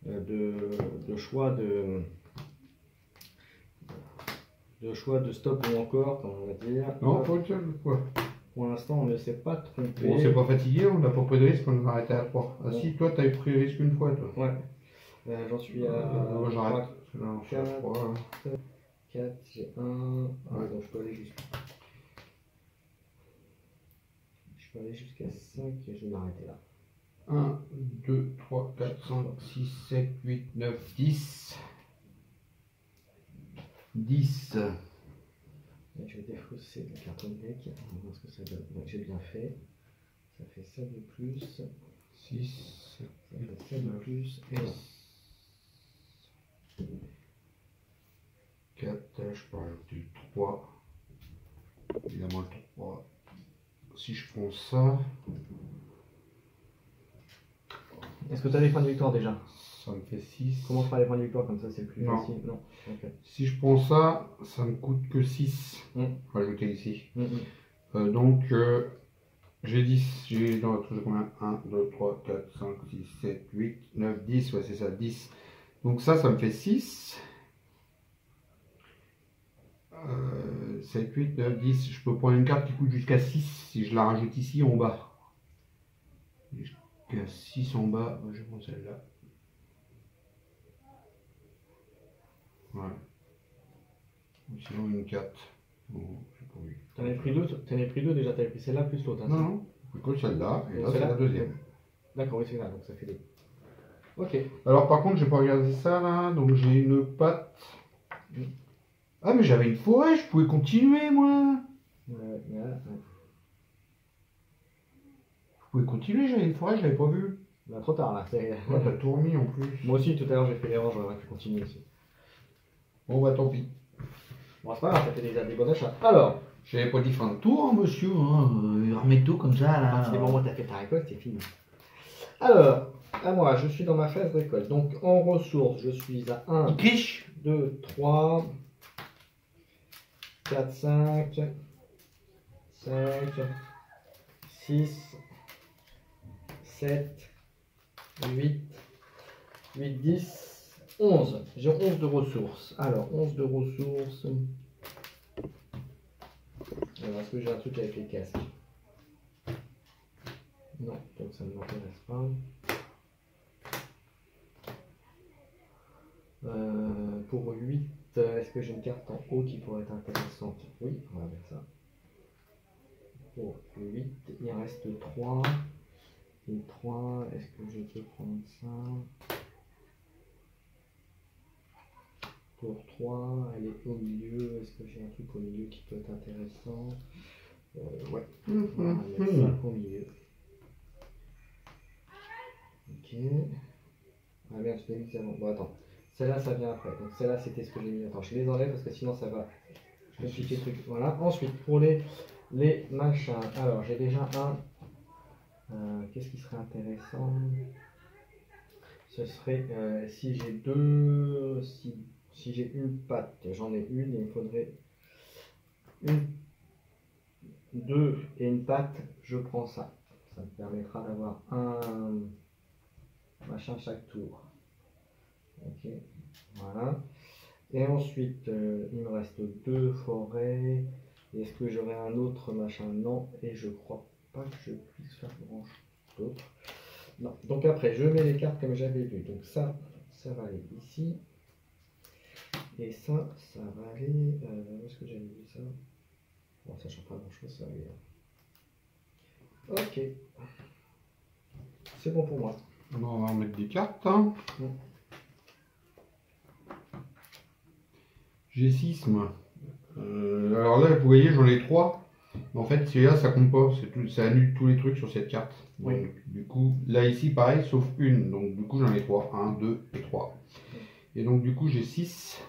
de choix de stop ou encore, comme on va dire. Non, pas autre chose, quoi. Pour l'instant, on ne s'est pas trompé. On s'est pas fatigué, on n'a pas pris de risque, on a arrêté à 3. Ah Ouais. si, toi, t'avais pris le risque une fois, toi. Ouais. J'en suis à. Moi, j'arrête. Parce que là, on fait à 3. 4, j'ai 1. Ouais, donc je peux aller jusqu'à. Je peux aller jusqu'à 5 et je vais m'arrêter là. 1, 2, 3, 4, 5, 6, 7, 8, 9, 10. 10. Donc, je vais défausser la carte deck. On va voir ce que ça donne. Donc j'ai bien fait. Ça fait 7 de plus. 6, 7, Ça fait 7 de plus. Et non. 4, je peux rajouter le 3. Évidemment le 3. Si je prends ça, Est-ce que tu as les points de victoire déjà? ça me fait 6. Comment faire les points de victoire comme ça c'est plus Non. facile? Non. Ok. Si je prends ça, ça me coûte que 6. Mm. Faut ajouter ici. Mm. Donc j'ai 10. J'ai dans le combien 1, 2, 3, 4, 5, 6, 7, 8, 9, 10. Ouais, c'est ça, 10. Donc ça me fait 6. 7, 8, 9, 10. Je peux prendre une carte qui coûte jusqu'à 6 si je la rajoute ici en bas. Jusqu'à 6 en bas. Je vais prendre celle-là. Ouais. Ou sinon une 4. Bon, j'ai pas envie. T'en as pris deux déjà, t'avais pris celle-là plus l'autre. Hein, Non, non. Je colle celle-là et là c'est celle-là la deuxième. D'accord, oui, c'est là, donc ça fait 2. Ok. Alors par contre, j'ai pas regardé ça là, donc j'ai une patte. Ah mais j'avais une forêt, je pouvais continuer moi. Ouais. Je pouvais continuer, j'avais une forêt, je l'avais pas vu. Bah, trop tard là. Ouais, t'as tout remis en plus. Moi aussi tout à l'heure j'ai fait l'erreur, j'aurais pu continuer aussi. Bon bah tant pis. Bon, c'est pas grave, ça fait déjà des bons achats. Alors, J'avais pas dit fin de tour, hein, monsieur. Hein. Remet tout comme ça, à là. partir du moment où tu as fait ta récolte, c'est fini. Alors, à moi, je suis dans ma phase récolte. Donc, en ressources, je suis à 1, Il triche. 2, 3, 4, 5, 5, 6, 7, 8, 8, 10, 11. J'ai 11 de ressources. Alors, 11 de ressources. Alors, est-ce que j'ai un truc avec les casques? Non, donc ça ne m'intéresse pas. Pour 8, est-ce que j'ai une carte en haut qui pourrait être intéressante? Oui, on va faire ça. Pour 8, il reste 3. Et 3, est-ce que je peux prendre ça? Pour 3, elle est au milieu. Est-ce que j'ai un truc au milieu qui peut être intéressant? Ouais, on va mettre ça au milieu. Ok. Ah merde, je l'ai mis avant. Bon, attends. Celle-là, ça vient après. Donc celle-là, c'était ce que j'ai mis. Attends, je les enlève parce que sinon ça va compliquer le truc. Voilà. Ensuite, pour les machins. Alors, j'ai déjà un. Qu'est-ce qui serait intéressant? Ce serait si j'ai deux. Si j'ai une patte, j'en ai une et il me faudrait une, deux et une patte, je prends ça. Ça me permettra d'avoir un machin chaque tour. Ok, voilà. Et ensuite, il me reste 2 forêts. Est-ce que j'aurai un autre machin? Non. Et je crois pas que je puisse faire grand chose d'autre. Non. Donc après, je mets les cartes comme j'avais vu. Donc ça va aller ici. Et ça va aller... où est-ce que j'avais vu ça? Bon, ça change pas grand chose, ça va aller. Ok. C'est bon pour moi. Alors, on va en mettre des cartes. Hein. J'ai 6 moi. Alors là, vous voyez, j'en ai 3. Mais en fait, celui-là, ça compte pas. Ça annule tous les trucs sur cette carte. Donc, Oui. du coup, là, ici, pareil, sauf une. Donc, du coup, j'en ai 3. 1, 2 et 3. Et donc, du coup, j'ai 6.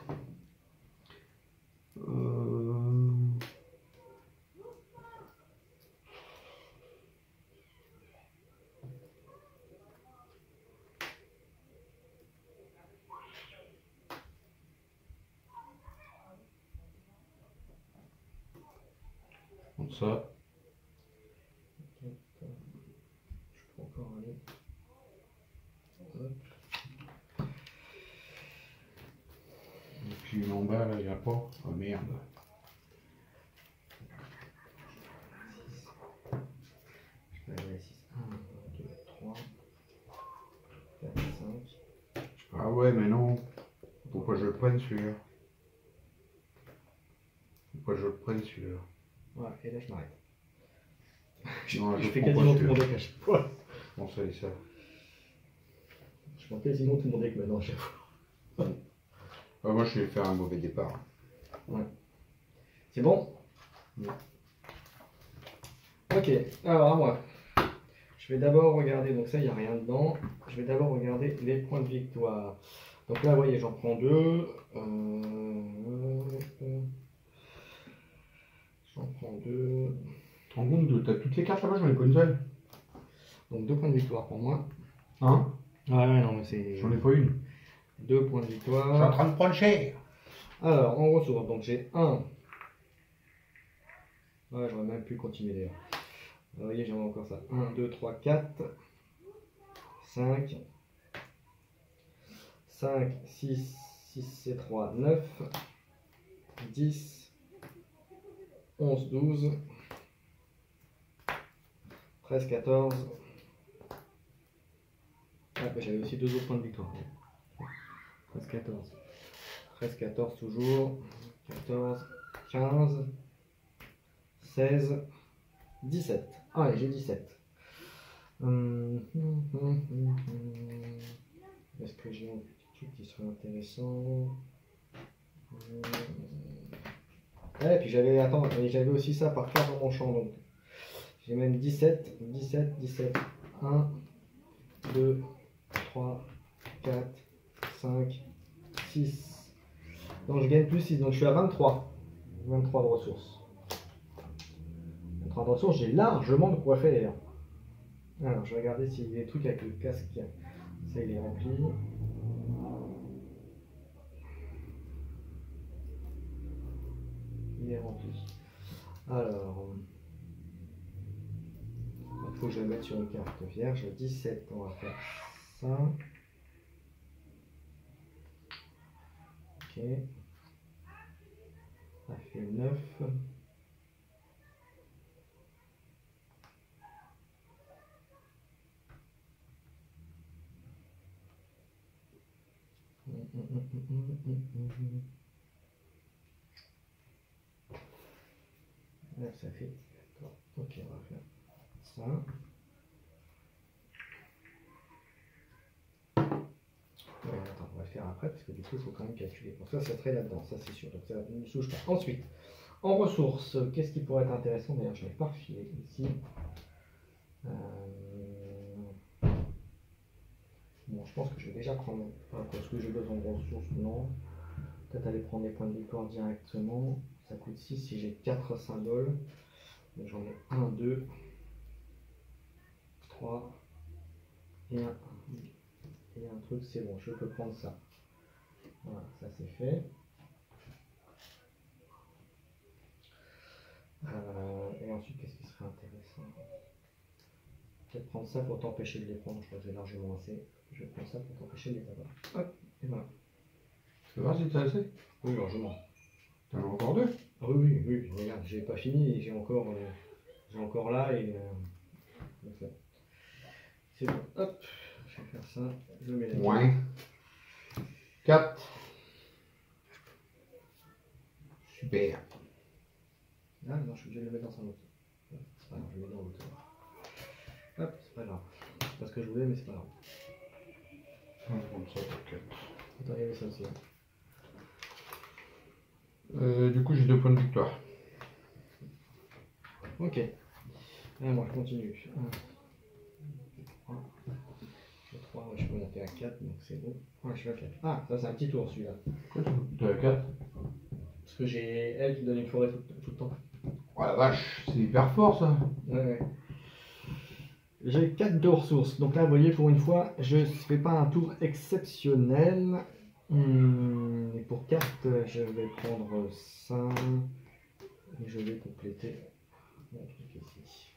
Donc ça. Je peux encore aller. Hop. Et puis en bas, là, il n'y a pas. Oh merde. Je peux aller à 6. 1, 2, 3, 4, 5. Ah ouais, mais non. Pourquoi je le prenne celui-là? Pourquoi je le prenne celui-là? Voilà, et là je m'arrête. Non, Je fais prends pas quasiment tout mon celui-là. deck à chaque fois. Bon, ça et ça. Je prends quasiment tout mon deck maintenant à chaque fois. Ah, moi, je vais faire un mauvais départ. Ouais. C'est bon? Oui. Ok, alors à moi. Je vais d'abord regarder, donc ça il n'y a rien dedans. Je vais d'abord regarder les points de victoire. Donc là, vous voyez, j'en prends 2. J'en prends 2. Tu te rends compte de t'as toutes les cartes là-bas, j'en ai pas une seule. Donc 2 points de victoire pour moi. Hein? Ah ouais, non, mais c'est. J'en ai pas une. 2 points de Je suis en victoire. train de prendre cher. Alors, en ressources, donc j'ai 1. Ouais, j'aurais même pu continuer d'ailleurs. Vous voyez, j'en ai encore ça. 1, 2, 3, 4, 5, 5, 6, 6 et 3, 9, 10, 11, 12, 13, 14. Ah, bah, j'avais aussi 2 autres points de victoire. 13, 14. 13, 14 toujours. 14, 15, 16, 17. Ah, allez, j'ai 17. Est-ce que j'ai un petit truc qui serait intéressant? Ouais, puis j'avais, attends, et j'avais aussi ça par carte dans mon champ, donc j'ai même 17, 17, 17, 1, 2, 3, 4, 5, 6. Donc je gagne plus 6, donc je suis à 23. 23 de ressources. 23 de ressources, j'ai largement de quoi faire. Alors, je vais regarder s'il y a des trucs avec le casque. Ça, il est rempli. Il est rempli. Alors, il faut que je le mette sur une carte vierge. 17, on va faire ça. Ok. Ça fait 9. Là, ça fait 14. Ok, on va faire ça. Ouais, attends, on va le faire après parce que du coup, il faut quand même calculer. Pour ça, ça serait là-dedans, ça c'est sûr. Donc ça ne nous souche pas. Ensuite, en ressources, qu'est-ce qui pourrait être intéressant? D'ailleurs, je n'ai pas refilé ici. Bon, je pense que je vais déjà prendre. Parce que j'ai besoin de ressources, non. Peut-être aller prendre des points de victoire directement. Ça coûte 6 si j'ai 4 symboles. Donc j'en ai 1, 2, 3 et un. Et un truc, c'est bon, je peux prendre ça. Voilà, ça c'est fait. Et ensuite, qu'est-ce qui serait intéressant? Peut-être prendre ça pour t'empêcher de les prendre. Je crois que j'ai largement assez. Je vais prendre ça pour t'empêcher de les avoir. Hop, et voilà. Tu vas voir si t'as assez? Oui, largement. T'en as encore deux? Ah oui, oui, oui. Regarde, j'ai pas fini. J'ai encore là et. C'est bon. Hop, je vais faire ça. Je mets la Ouais. 4. Super. Ah non, je suis obligé de le mettre dans son autre. C'est pas grave, je le mets dans l'autre. Hop, c'est pas grave. C'est pas ce que je voulais, mais c'est pas grave. On va prendre ça pour 4. Attends, il y avait ça aussi. Du coup, j'ai 2 points de victoire. Ok. Allez, moi, je continue. 3, je peux monter à 4, donc c'est bon. Ouais, je suis à 4. Ah, ça c'est un petit tour celui-là. Quoi, t'es à 4? Parce que j'ai elle qui donne une forêt tout le temps. Oh la vache, c'est hyper fort ça. Ouais. J'ai 4 de ressources. Donc là, vous voyez, pour une fois, je ne fais pas un tour exceptionnel. Et pour 4, je vais prendre ça. Et je vais compléter mon truc ici.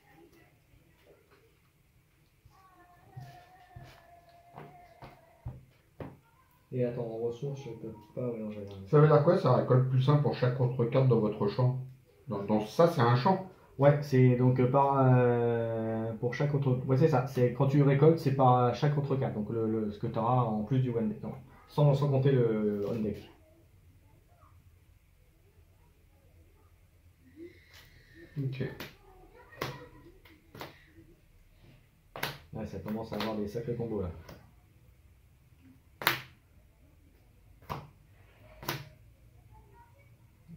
Et attends, en ressources, je peux pas. Ouais, non, j'avais un- Ça veut dire quoi? Ça récolte plus 1 pour chaque autre carte dans votre champ. Dans ça, c'est un champ. Ouais, c'est donc pour chaque autre. Ouais, c'est ça. C'est quand tu récoltes, c'est par chaque autre carte. Donc ce que tu auras en plus du one deck. Non, sans compter le on deck. Ok. Ouais, ça commence à avoir des sacrés combos là.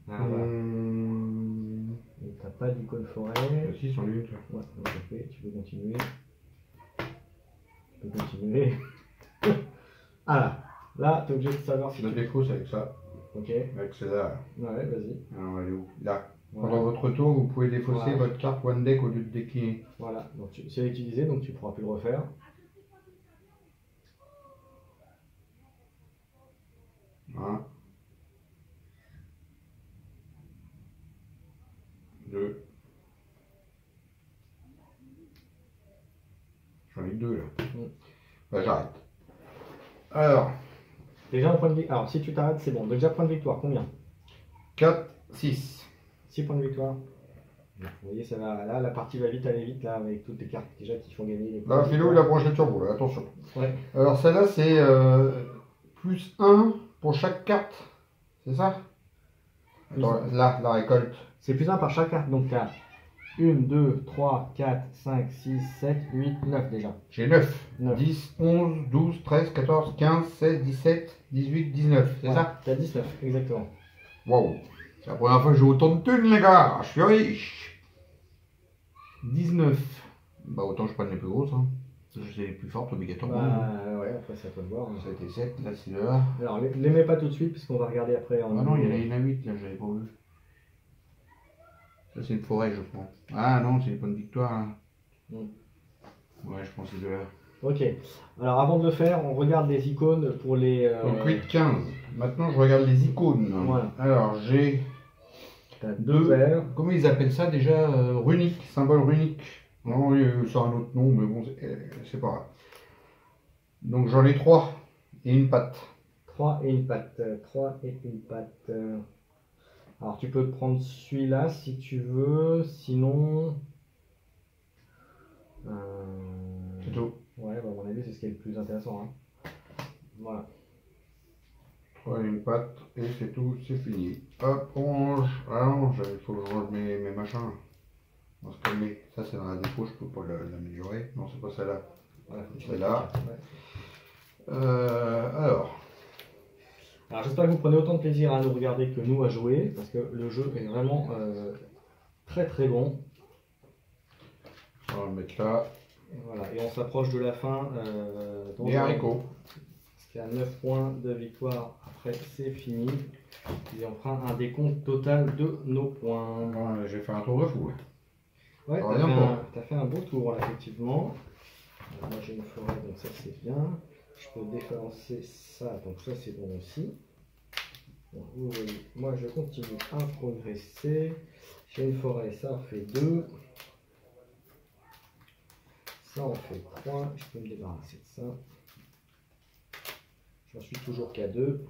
Ah, voilà. Et t'as pas d'icône forêt. Si, ils sont nuls. Ouais, donc ok, tu peux continuer. Tu peux continuer. Ah là, là, t'es obligé de savoir si Le tu... défaut, c'est avec ça. Ok, Avec celle-là. ouais, vas-y. Alors, on va aller où? Là. Voilà. Pendant votre tour, vous pouvez défausser Voilà. votre carte one deck au lieu de décliner. Voilà, donc c'est utilisé, donc tu pourras plus le refaire. Un. 2. J'en ai 2 là. Bah, j'arrête. Alors, Déjà un point de victoire. Alors si tu t'arrêtes, c'est bon. Déjà point de victoire, combien? 4, 6. 6 points de victoire. Vous voyez, ça va. Là, la partie va vite aller vite là avec toutes les cartes déjà qui font gagner les points. Là, de Philo, il victoire. a branché le turbo là, attention. Ouais. Alors, celle-là, c'est plus 1 pour chaque carte. C'est ça? Attends, là, la récolte. C'est plus 1 par chaque carte, donc tu as 1, 2, 3, 4, 5, 6, 7, 8, 9 déjà. J'ai 9. 9. 10, 11, 12, 13, 14, 15, 16, 17, 18, 19. C'est ça? Tu as 19, exactement. Waouh. C'est la première fois que j'ai autant de thunes, les gars. Je suis riche. 19. Bah, autant je prenne les plus grosses. Hein. C'est les plus fortes, obligatoirement. Bah ouais, après ça peut le voir. Ça a été 7, là, c'est là. Alors les mets pas tout de suite, puisqu'on va regarder après en. Ah non, il y en a 8, là, j'avais pas vu. Ça, c'est une forêt, je crois. Ah non, c'est les points de victoire. Hein. Mm. Ouais, je pense que c'est de là. Ok. Alors avant de le faire, on regarde les icônes pour les. Donc 8, 15. Maintenant, je regarde les icônes. Voilà. Alors, j'ai T'as deux. paires. Comment ils appellent ça déjà runique, symbole runique. Non, ça a un autre nom, mais bon, c'est pas grave. Donc j'en ai 3 et une patte. 3 et une patte. 3 et une patte. Alors tu peux prendre celui-là si tu veux, sinon. C'est tout. Ouais, bah, à mon avis, c'est ce qui est le plus intéressant. Hein. Voilà. 3 et une patte, et c'est tout, c'est fini. Hop, on range. Ah non, il faut que je range mes machins. On va se calmer. Ça, c'est dans la défaut, je peux pas l'améliorer. Non, c'est pas celle-là. Voilà, C'est celle-là. Ouais. Alors. Alors j'espère que vous prenez autant de plaisir à nous regarder que nous à jouer, parce que le jeu est vraiment très très bon. On va le mettre là. Et voilà, et on s'approche de la fin. Les haricots. Parce qu'il y a 9 points de victoire, après c'est fini. Et on fera un décompte total de nos points. Ouais, j'ai fait un tour de fou. Ouais, t'as fait un beau tour là, effectivement. Alors, moi j'ai une forêt, donc ça c'est bien. Je peux défalancer ça, donc ça c'est bon aussi. Donc, vous voyez, moi je continue à progresser. J'ai une forêt, ça en fait 2. Ça en fait 3. Je peux me débarrasser de ça. J'en suis toujours qu'à 2.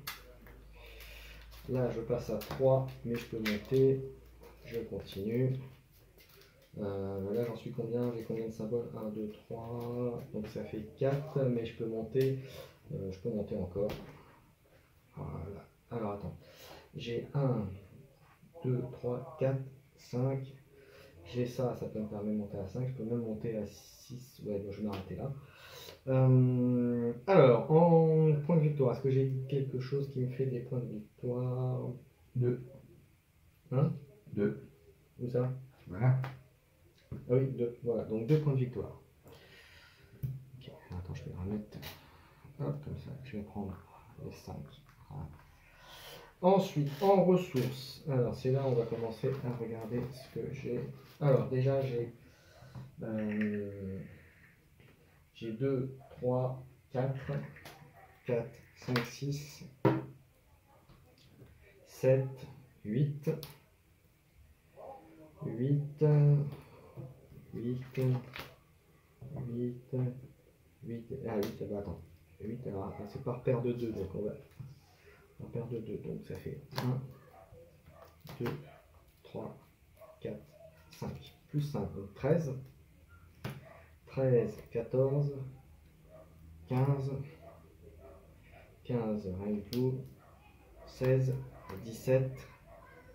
Là je passe à 3, mais je peux monter. Je continue. Là j'en suis combien? J'ai combien de symboles? 1, 2, 3. Donc ça fait 4, mais je peux monter. Je peux monter encore. Voilà. Alors attends. J'ai 1, 2, 3, 4, 5. J'ai ça, ça peut me permettre de monter à 5. Je peux même monter à 6. Ouais, donc je vais m'arrêter là. Alors, en point de victoire, est-ce que j'ai quelque chose qui me fait des points de victoire? 2. Hein? 2. Où ça? Voilà. Ah oui, 2. Voilà, donc 2 points de victoire. Ok, attends, je vais remettre. Hop, comme ça, je vais prendre les 5. Voilà. Ensuite, en ressources, alors c'est là où on va commencer à regarder ce que j'ai. Alors déjà j'ai 2, 3, 4, 4, 5, 6, 7, 8, 8, 8, 8, 8, ah 8, bah attends, 8, alors c'est par paire de 2, donc on va par paire de 2, donc ça fait 1, 2, 3, 4, 5, plus 5, donc 13, 13, 14, 15, 15, rien du tout, 16, 17,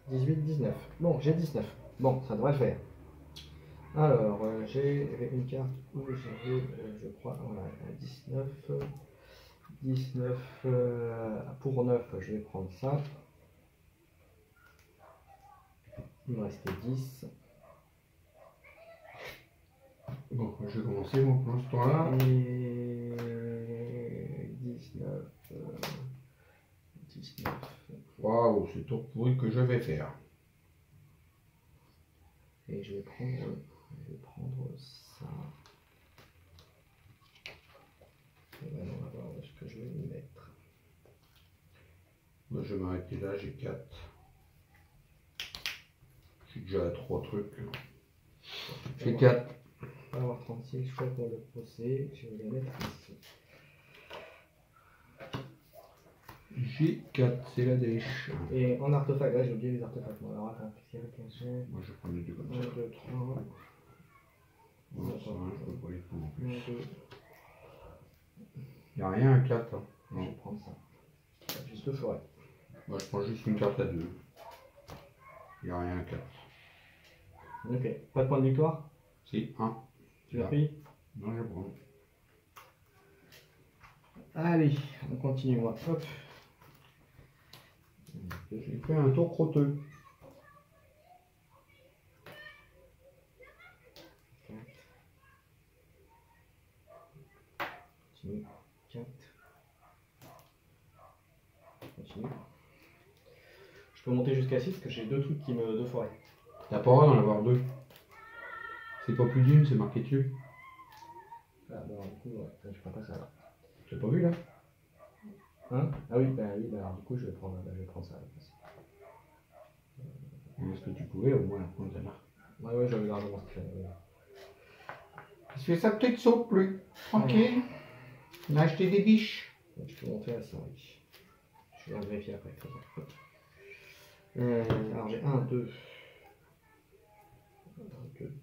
18, 19. Bon, j'ai 19. Bon, ça devrait le faire. Alors, j'ai une carte où j'avais, je crois, voilà, 19. 19 pour 9, je vais prendre ça. Il me restait 10. Bon, je vais commencer moi pour l'instant là. Et 19. 19. Waouh, c'est tout pourri que je vais faire. Et je vais prendre ça. Et maintenant, on va voir où est-ce que je vais le mettre. Moi, je vais m'arrêter là, j'ai 4. Je suis déjà à 3 trucs. J'ai 4. On va avoir 36 choix pour le procès. Je vais les mettre ici. J'ai 4, c'est la dèche. Et en artefact, là j'ai oublié les artefacts. Bon, alors attends, qu'est-ce qu'il y a avec un Moi, je vais prendre les deux comme 1, ça. 2, 3. Non, ça va, je peux pas les prendre en 1, plus. 2. Il n'y a rien à 4. Hein. Je vais Non. prendre ça. Juste deux forêts. Moi, je prends juste une carte à 2. Il n'y a rien à 4. Ok. Pas de point de victoire? Si, 1. Tu l'as pris? Non, je prends. Allez, on continue. Moi. Hop. J'ai fait un tour crotteux. 4. Continue. 4. Continue. Je peux monter jusqu'à 6 parce que j'ai deux trucs qui me. Deux forêts. T'as pas le droit d'en avoir deux. C'est pas plus d'une, c'est marqué dessus. Ah, bah, du coup, ouais, je prends pas ça là. Tu l'as pas vu là? Hein? Ah oui, alors, du coup, je vais prendre ça à la place. Est-ce que tu pouvais au moins prendre ta marque? Ouais, j'avais largement ce qu'il fallait. Ouais. Il se fait sa petite soupe, lui. Tranquille. On a acheté des biches. Donc, je peux monter à 5. Je vais vérifier après. Alors, j'ai 1, 2,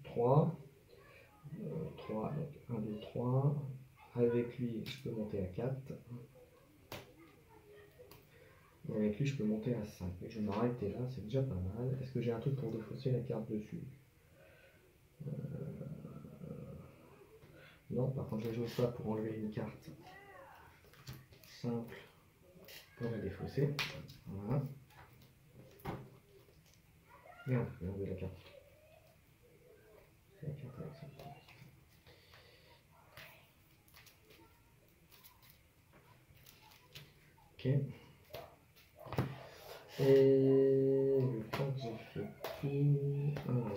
3. 3, donc 1, 2, 3. Avec lui, je peux monter à 4. Et avec lui, je peux monter à 5. Et je vais m'arrêter là, c'est déjà pas mal. Est-ce que j'ai un truc pour défausser la carte dessus? Non, par contre, je ne joue pas pour enlever une carte simple pour la défausser. Voilà. Merde, je vais enlever la carte. C'est la carte avec ça. Ok. Et je crois que j'ai fait tout. Alors,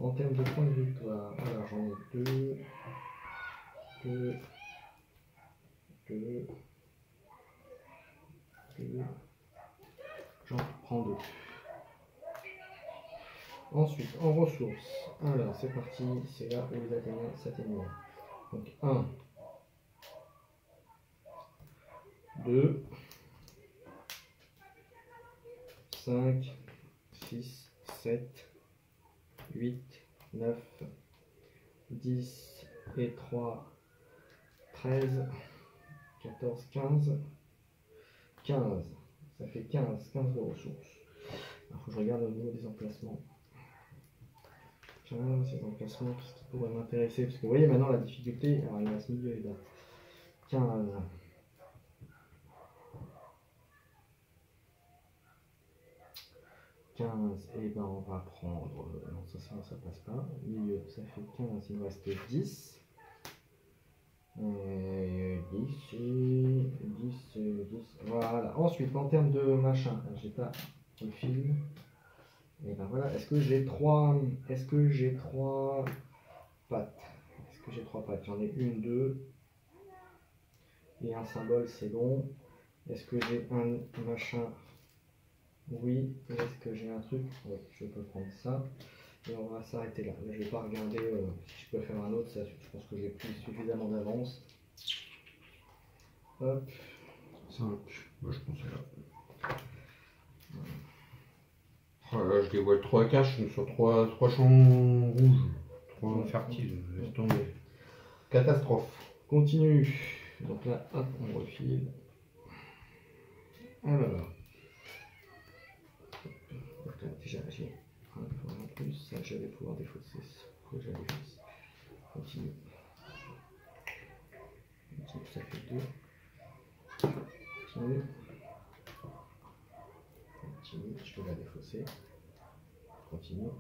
en termes de points de victoire, alors j'en ai 2, 2, 2, 2. J'en prends 2. Ensuite, en ressources, alors c'est parti, c'est là où les Athéniens s'atteignent. Donc 1, 2, 5, 6, 7, 8, 9, 10 et 3, 13, 14, 15, 15. Ça fait 15 de ressources. Alors, faut que je regarde au niveau des emplacements. 15, ces emplacements, qu'est-ce qui pourrait m'intéresser? Parce que vous voyez maintenant la difficulté, alors il y a ce milieu et là. 15. 15, et ben on va prendre. Non, ça passe pas. Milieu, ça fait 15, il me reste 10. 10. Voilà. Ensuite, en termes de machin, j'ai pas le fil. Et ben voilà. Est-ce que j'ai 3 pattes? Est-ce que j'ai 3 pattes? J'en ai une, deux. Et un symbole, c'est bon. Est-ce que j'ai un machin? Oui. Est-ce que j'ai un truc? Oui, je peux prendre ça. Et on va s'arrêter là. Je vais pas regarder si je peux faire un autre. Ça, je pense que j'ai pris suffisamment d'avance. Hop. Simple. Moi je pensais là. Oh là, je dévoile 3 caches sur 3 champs rouges. 3 fertiles. Laisse tomber. Catastrophe. Continue. Donc là, hop, on refile. Alors. Donc là, déjà, j'ai un point en plus. Ça, je vais pouvoir défausser. Pourquoi je défausse? Continue. Ça fait 2. Continue. Je peux la défausser. Continue.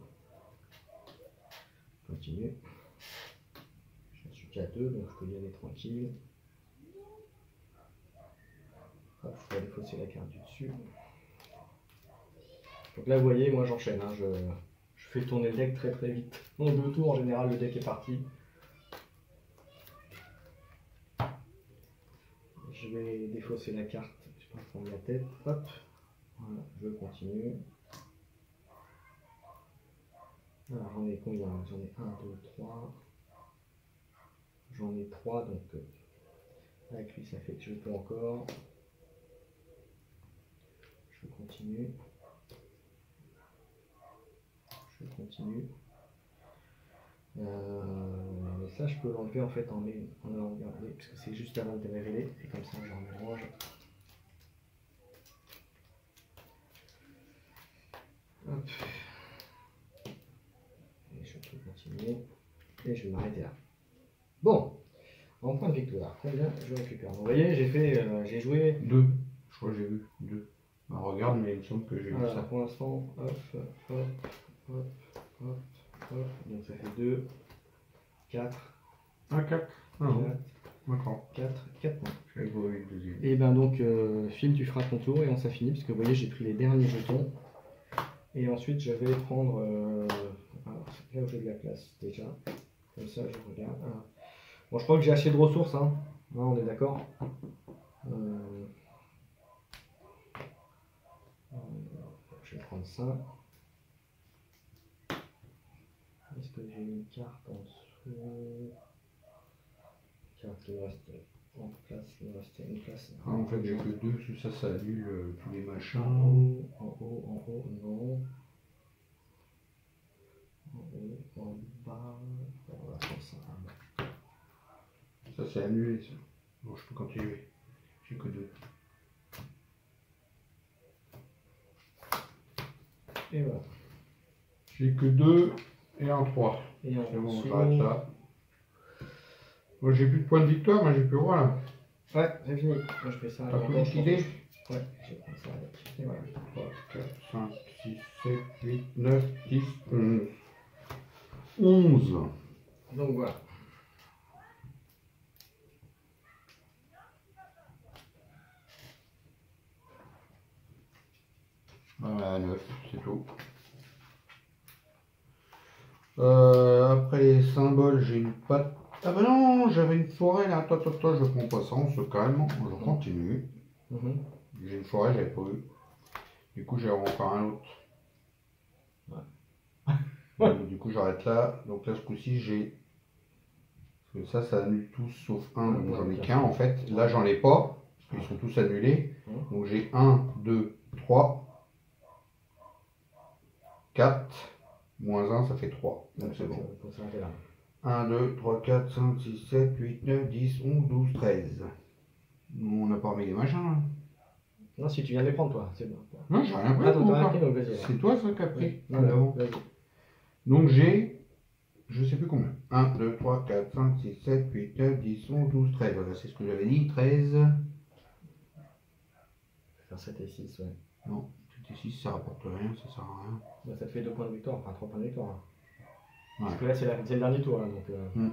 J'en suis qu'à 2, donc je peux y aller tranquille. Hop, je peux défausser la carte du dessus. Donc là, vous voyez, moi j'enchaîne. Hein, je fais tourner le deck très très vite. En 2 tours, en général, le deck est parti. Je vais défausser la carte. Je vais pas prendre la tête. Hop. Voilà, je continue. Alors j'en ai combien? J'en ai 1, 2, 3. J'en ai 3, donc avec lui ça fait que je peux encore. Je continue. Mais ça je peux l'enlever en fait en allant regarder, parce que c'est juste avant de révéler, et comme ça j'en mélange. Hop. Et je peux continuer. Et je vais m'arrêter là. Bon, en point de victoire, combien je récupère? Vous voyez, j'ai joué 2. Je crois que j'ai vu 2. Bah, regarde, mais il me semble que j'ai vu ça. Pour l'instant, hop. Donc ça fait 2, 4. Ah, 4. Ah, bon. D'accord. 4 points. Je vais jouer avec le deuxième. Et ben donc, Phil, tu feras ton tour et on s'est fini, parce que vous voyez, j'ai pris les derniers jetons. Et ensuite, je vais prendre. Alors, là où j'ai de la place déjà. Comme ça, je regarde. Ah. Bon, je crois que j'ai assez de ressources. Hein. Là, on est d'accord. Je vais prendre ça. Est-ce que j'ai une carte en dessous? Carte qui me reste en place. Il me reste une place. Ah, en fait, j'ai que 2, parce que ça annule tous les machins. En haut, non. En haut, en bas. On va prendre ça en bas. Ça, c'est annulé, ça. Bon, je peux continuer. J'ai que 2. Et voilà. J'ai que 2 et un 3. Et en C'est bon, dessous. j'arrête là. Moi, j'ai plus de points de victoire, moi j'ai plus le droit là. Ouais, c'est fini. Moi, je fais ça. T'as tout liquidé? Ouais, je vais prendre ça avec. Et voilà. 3, 4, 5, 6, 7, 8, 9, 10, 11. 11. Donc voilà. Voilà, 9, c'est tout. Après les symboles, j'ai une patte. Ah bah non, j'avais une forêt là. Attends, je prends pas ça, on se calme, je continue. J'ai une forêt, j'avais pas eu. Du coup, j'ai encore un autre. Ouais. Du coup, j'arrête là. Donc là, ce coup-ci, j'ai. Parce que ça annule tous sauf un. Donc j'en ai qu'un en fait. Là, j'en ai pas. Parce qu'ils sont tous annulés. Donc j'ai 1, 2, 3, 4. Moins 1, ça fait 3. Donc c'est bon. 1, 2, 3, 4, 5, 6, 7, 8, 9, 10, 11, 12, 13. On n'a pas remis les machins là. Non, si tu viens de les prendre, toi, c'est bon. Non, j'ai rien pris. Ah, t'as rien pris, donc vas-y. C'est toi ça qui a pris. Vas-y. Donc j'ai, je sais plus combien. 1, 2, 3, 4, 5, 6, 7, 8, 9, 10, 11, 12, 13. Voilà, c'est ce que j'avais dit. 13. Faire 7 et 6, ouais. Non, 7 et 6, ça rapporte rien, ça sert à rien. Bah, ça te fait 2 points de victoire, enfin 3 points de victoire. Hein. Ouais. Parce que là, c'est le dernier tour. Hein, donc,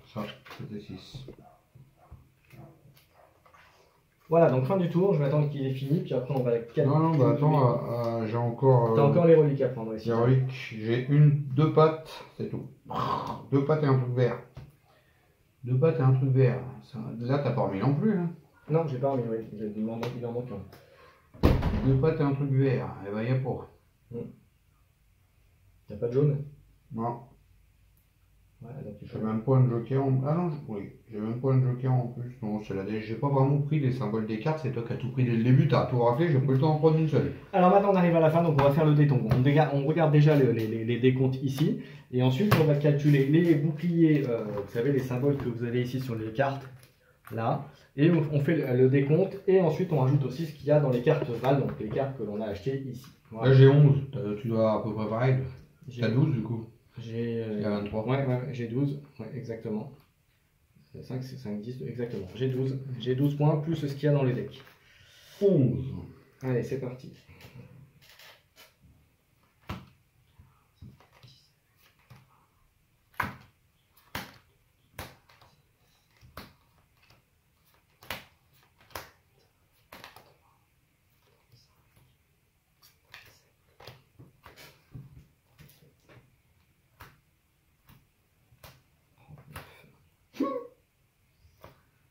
Ça, 7 et 6. Voilà, donc fin du tour, je vais attendre qu'il ait fini, puis après on va calculer. Non, bah attends, j'ai encore. T'as encore les reliques à prendre ici. Les reliques, j'ai deux pattes, c'est tout. 2 pattes et un truc vert. 2 pattes et un truc vert. Ça, là, t'as pas remis non plus. Hein. Non, j'ai pas remis, oui. Il en manque un. 2 pattes et un truc vert. Eh ben, y'a pas. Y'a pas de jaune? Non. Ouais, donc J'ai même pas un joker en. Ah non, oui, j'ai même pas un joker en plus. Non, c'est la j'ai pas vraiment pris les symboles des cartes, c'est toi qui as tout pris dès le début, t'as tout raflé, j'ai pas eu le temps d'en prendre une seule. Alors maintenant on arrive à la fin, donc on va faire le décompte. On regarde déjà les décomptes ici, et ensuite on va calculer les boucliers, vous savez, les symboles que vous avez ici sur les cartes, là, et on fait le décompte, et ensuite on rajoute aussi ce qu'il y a dans les cartes Val, donc les cartes que l'on a achetées ici. Voilà. Là j'ai 11, tu dois à peu près pareil. T'as 12 du coup. J'ai. Il y a 23. Ouais, j'ai 12, ouais, exactement. 5, c'est 5, 10, exactement. J'ai 12. J'ai 12 points plus ce qu'il y a dans les decks. 11. Allez, c'est parti.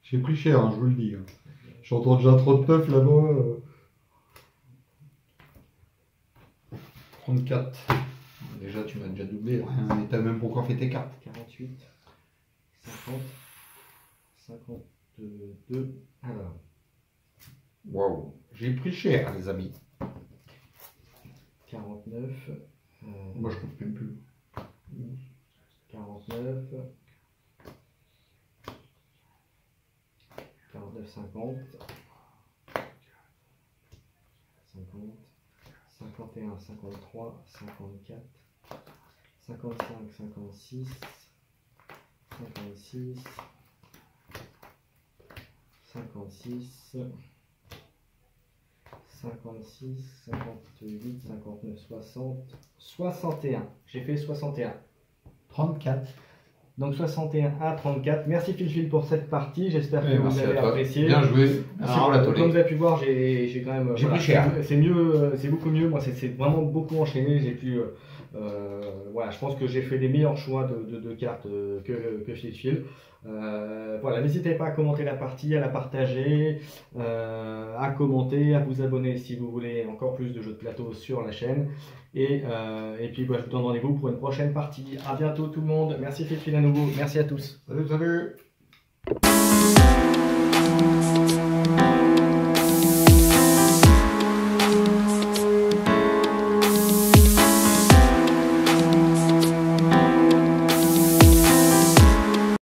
J'ai pris cher, hein, je vous le dis. Hein. J'entends déjà 39 là-bas. 34. Déjà, tu m'as déjà doublé. Ouais, mais t'as même pas encore fait tes cartes. 48, 50, 52. Alors. Waouh, j'ai pris cher, les amis. 49. Moi, je compte même plus. 49. 49, 50. 50. 51, 53, 54. 55, 56. 56. 56. 56, 58, 59, 60, 61. J'ai fait 61. 34. Donc 61 à 34. Merci Phil pour cette partie. J'espère que vous Merci avez à toi. apprécié. Bien joué. Merci pour la Comme tolée. vous avez pu voir, j'ai quand même. J'ai pris cher. C'est mieux, c'est beaucoup mieux. Moi, c'est vraiment beaucoup enchaîné. J'ai pu. Voilà, je pense que j'ai fait des meilleurs choix de cartes que Phil. Voilà, n'hésitez pas à commenter la partie, à la partager, à commenter, à vous abonner si vous voulez encore plus de jeux de plateau sur la chaîne. Et puis je vous donne rendez-vous pour une prochaine partie. À bientôt tout le monde. Merci Phil à nouveau. Merci à tous. Salut, salut.